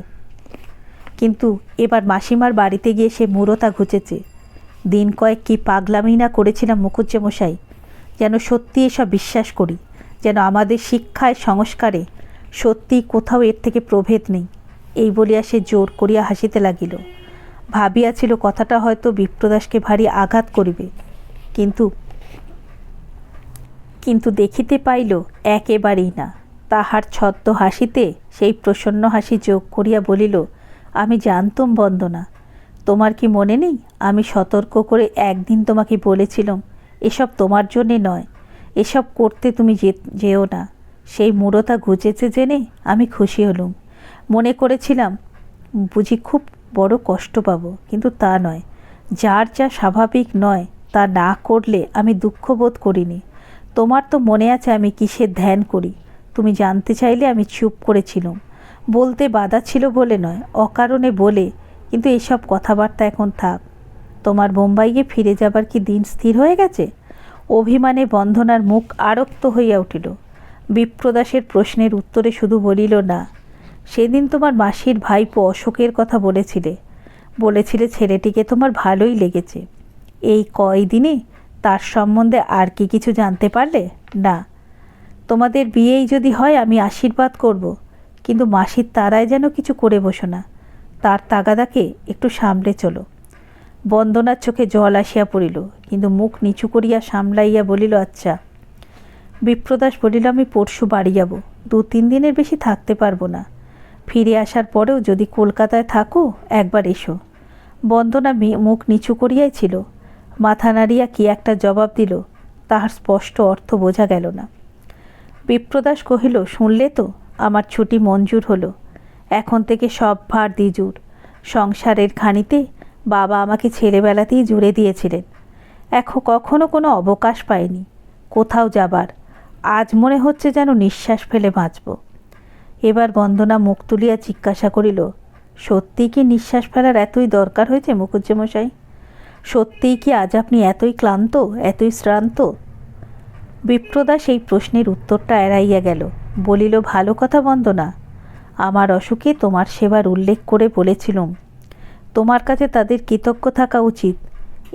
কিন্তু এবার মাসিমার বাড়িতে গিয়ে সে মূরতা ঘুচেছে। দিন কয়েক কি পাগলামি না করেছিলাম মুখুজ্জেমশাই, যেন সত্যি এসব বিশ্বাস করি, যেন আমাদের শিক্ষায় সংস্কারে সত্যিই কোথাও এর থেকে প্রভেদ নেই। এই বলিয়া সে জোর করিয়া হাসিতে লাগিল। ভাবিয়াছিল কথাটা হয়তো বিপ্রদাসকে ভারী আঘাত করিবে, কিন্তু দেখিতে পাইল একেবারেই না। তাহার ছদ্ম হাসিতে সেই প্রসন্ন হাসি যোগ করিয়া বলিল, আমি জানতুম বন্দনা, তোমার কি মনে নেই আমি সতর্ক করে একদিন তোমাকে বলেছিলাম এসব তোমার জন্যে নয়, এসব করতে তুমি যেও না। সেই মূরতা ঘুচেছে জেনে আমি খুশি হলুম। মনে করেছিলাম বুঝি খুব বড় কষ্ট পাবো, কিন্তু তা নয়। যার যা স্বাভাবিক নয় তা না করলে আমি দুঃখ বোধ করিনি। তোমার তো মনে আছে আমি কিসের ধ্যান করি। তুমি জানতে চাইলে আমি চুপ করেছিলাম। বলতে বাধা ছিল বলে নয়, অকারণে বলে। কিন্তু এসব কথাবার্তা এখন থাক। তোমার বোম্বাইয়ে ফিরে যাবার কি দিন স্থির হয়ে গেছে? অভিমানে বন্দনার মুখ আরক্ত হইয়া উঠিল। বিপ্রদাসের প্রশ্নের উত্তরে শুধু বলিল, না। সেদিন তোমার মাসির ভাইপো অশোকের কথা বলেছিলে ছেলেটিকে তোমার ভালোই লেগেছে। এই কয়দিনে তার সম্বন্ধে আর কি কিছু জানতে পারলে? না। তোমাদের বিয়েই যদি হয় আমি আশীর্বাদ করব, কিন্তু মাসির তারায় যেন কিছু করে বসো না। তার তাগাদাকে একটু সামলে চলো। বন্দনার চোখে জল আসিয়া পড়িল, কিন্তু মুখ নিচু করিয়া সামলাইয়া বলিল, আচ্ছা। বিপ্রদাস বলিল, আমি পরশু বাড়ি যাব, 2-3 দিনের বেশি থাকতে পারবো না। ফিরে আসার পরেও যদি কলকাতায় থাকো একবার এসো। বন্দনা মুখ নিচু করিয়াই ছিল, মাথা নাড়িয়া কি একটা জবাব দিল, তাহার স্পষ্ট অর্থ বোঝা গেল না। বিপ্রদাস কহিল, শুনলে তো, আমার ছুটি মঞ্জুর হলো। এখন থেকে সব ভার দ্বিজুর। সংসারের খানিতে বাবা আমাকে ছেলেবেলাতেই জুড়ে দিয়েছিলেন। এখন কখনো কোনো অবকাশ পাইনি কোথাও যাবার। আজ মনে হচ্ছে যেন নিঃশ্বাস ফেলে বাঁচব। এবার বন্দনা মুখ তুলিয়া জিজ্ঞাসা করিল, সত্যিই কি নিঃশ্বাস ফেলার এতই দরকার হয়েছে মুখুজ্যেমশাই? সত্যিই কি আজ আপনি এতই ক্লান্ত, এতই শ্রান্ত? বিপ্রদাস এই প্রশ্নের উত্তরটা এড়াইয়া গেল। বলিল, ভালো কথা বন্দনা। আমার অসুখে তোমার সেবার উল্লেখ করে বলেছিলুম, তোমার কাছে তাদের কৃতজ্ঞ থাকা উচিত।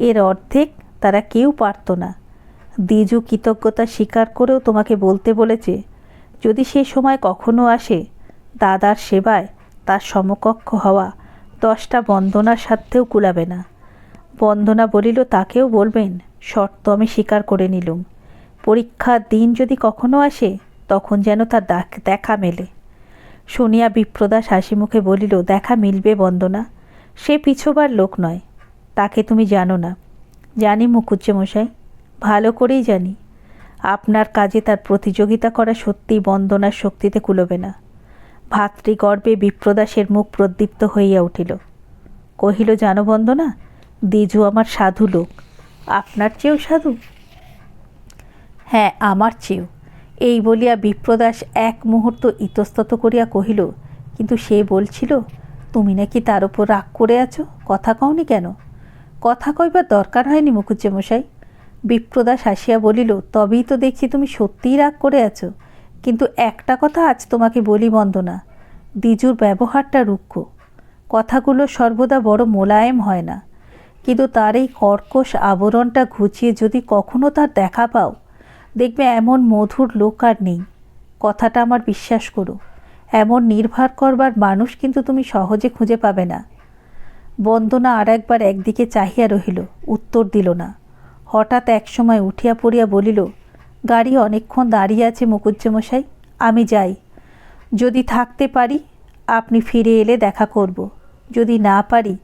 এর অর্ধেক তারা কেউ পারত না। দ্বিজু কৃতজ্ঞতা স্বীকার করেও তোমাকে বলতে বলেছে, যদি সে সময় কখনো আসে, দাদার সেবায় তার সমকক্ষ হওয়া 10টা বন্দনার সাথেও কুলাবে না। বন্দনা বলিল, তাকেও বলবেন। শর্ত আমি স্বীকার করে নিলুম। পরীক্ষার দিন যদি কখনো আসে, তখন যেন তার দেখা মেলে। শুনিয়া বিপ্রদাস হাসি মুখে বলিল, দেখা মিলবে বন্দনা। সে পিছোবার লোক নয়, তাকে তুমি জানো না। জানি মুখুজ্যেমশাই, ভালো করেই জানি। আপনার কাজে তার প্রতিযোগিতা করা সত্যিই বন্দনার শক্তিতে কুলোবে না। ভাতৃগর্বে বিপ্রদাসের মুখ প্রদীপ্ত হইয়া উঠিল। কহিল, জানো বন্দনা, দ্বিজু আমার সাধু লোক। আপনার চেয়েও সাধু? হ্যাঁ, আমার চেয়েও। এই বলিয়া বিপ্রদাস এক মুহূর্ত ইতস্তত করিয়া কহিল, কিন্তু সে বলছিল তুমি নাকি তার উপর রাগ করে আছো, কথা কওনি কেন? কথা কইবার দরকার হয়নি মুখুজ্যেমশাই। বিপ্রদাস হাসিয়া বলিল, তবেই তো দেখছি তুমি সত্যিই রাগ করে আছো। কিন্তু একটা কথা আজ তোমাকে বলি বন্দনা, দ্বিজুর ব্যবহারটা রুক্ষ। কথাগুলো সর্বদা বড় মোলায়েম হয় না, কিন্তু তার এই কর্কশ আবরণটা ঘুচিয়ে যদি কখনো তার দেখা পাও, দেখবে এমন মধুর লোক আর নেই। কথাটা আমার বিশ্বাস করো। এমন নির্ভর করবার মানুষ কিন্তু তুমি সহজে খুঁজে পাবে না। বন্দনা আর একবার একদিকে চাহিয়া রহিল, উত্তর দিল না। হঠাৎ একসময় উঠিয়া পড়িয়া বলিল, গাড়ি অনেকক্ষণ দাঁড়িয়ে আছে মুখুজ্যেমশাই, আমি যাই। যদি থাকতে পারি আপনি ফিরে এলে দেখা করব, যদি না পারি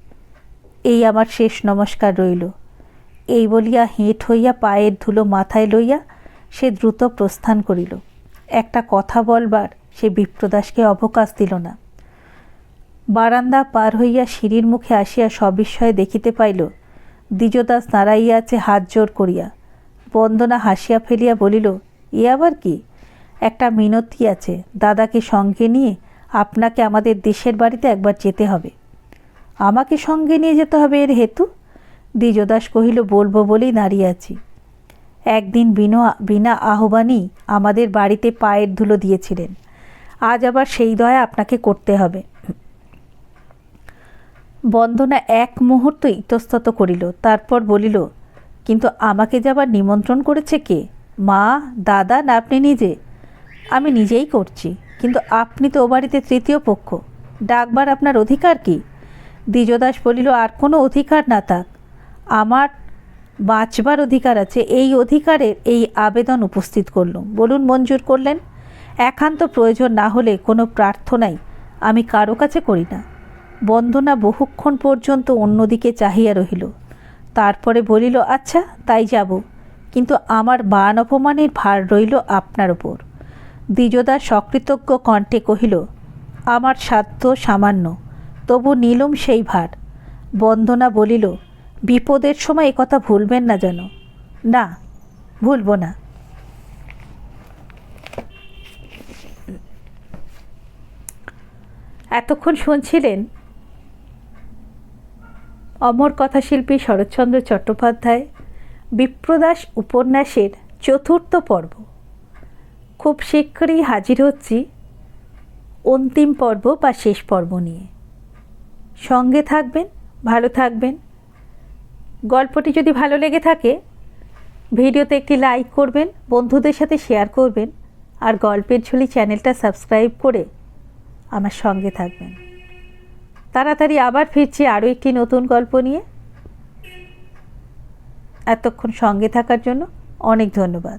এই আমার শেষ নমস্কার রইল। এই বলিয়া হেঁট হইয়া পায়ের ধুলো মাথায় লইয়া সে দ্রুত প্রস্থান করিল। একটা কথা বলবার সে বিপ্রদাসকে অবকাশ দিল না। বারান্দা পার হইয়া সিঁড়ির মুখে আসিয়া সবিস্ময়ে দেখিতে পাইল, দ্বিজদাস দাঁড়াইয়া আছে হাত জোর করিয়া। বন্দনা হাসিয়া ফেলিয়া বলিল, এ আবার কি? একটা মিনতি আছে, দাদাকে সঙ্গে নিয়ে আপনাকে আমাদের দেশের বাড়িতে একবার যেতে হবে। আমাকে সঙ্গে নিয়ে যেতে হবে এর হেতু? দ্বিজদাস কহিল, বলবো বলেই দাঁড়িয়ে আছি। একদিন বিনা আহ্বানেই আমাদের বাড়িতে পায়ের ধুলো দিয়েছিলেন, আজ আবার সেই দয়া আপনাকে করতে হবে। বন্দনা এক মুহূর্ত ইতস্তত করিল, তারপর বলিল, কিন্তু আমাকে যাবার নিমন্ত্রণ করেছে কে? মা, দাদা, না আপনি নিজে? আমি নিজেই করছি, কিন্তু আপনি তো ও বাড়িতে তৃতীয় পক্ষ, ডাকবার আপনার অধিকার কি? দ্বিজদাস বলিল, আর কোনো অধিকার না থাক, আমার বাঁচবার অধিকার আছে। এই অধিকারের এই আবেদন উপস্থিত করলুম, বলুন মঞ্জুর করলেন? একান্ত প্রয়োজন না হলে কোনো প্রার্থনাই আমি কারো কাছে করি না। বন্দনা বহুক্ষণ পর্যন্ত অন্যদিকে চাহিয়া রহিল, তারপরে বলিল, আচ্ছা তাই যাব, কিন্তু আমার মান অপমানের ভার রইল আপনার ওপর। দ্বিজদাস সকৃতজ্ঞ কণ্ঠে কহিল, আমার সাধ্য সামান্য, তবু নিলুম সেই ভার। বন্দনা বলিল, বিপদের সময় একথা ভুলবেন না যেন। না, ভুলব না। এতক্ষণ শুনছিলেন অমর কথাশিল্পী শরৎচন্দ্র চট্টোপাধ্যায় বিপ্রদাস উপন্যাসের 4র্থ পর্ব। খুব শীঘ্রই হাজির হচ্ছি অন্তিম পর্ব বা শেষ পর্ব নিয়ে। সঙ্গে থাকবেন, ভালো থাকবেন। গল্পটি যদি ভালো লেগে থাকে ভিডিওতে একটি লাইক করবেন, বন্ধুদের সাথে শেয়ার করবেন, আর গল্পের ঝুলি চ্যানেলটা সাবস্ক্রাইব করে আমার সঙ্গে থাকবেন। তাড়াতাড়ি আবার ফিরছি আরও একটি নতুন গল্প নিয়ে। এতক্ষণ সঙ্গে থাকার জন্য অনেক ধন্যবাদ।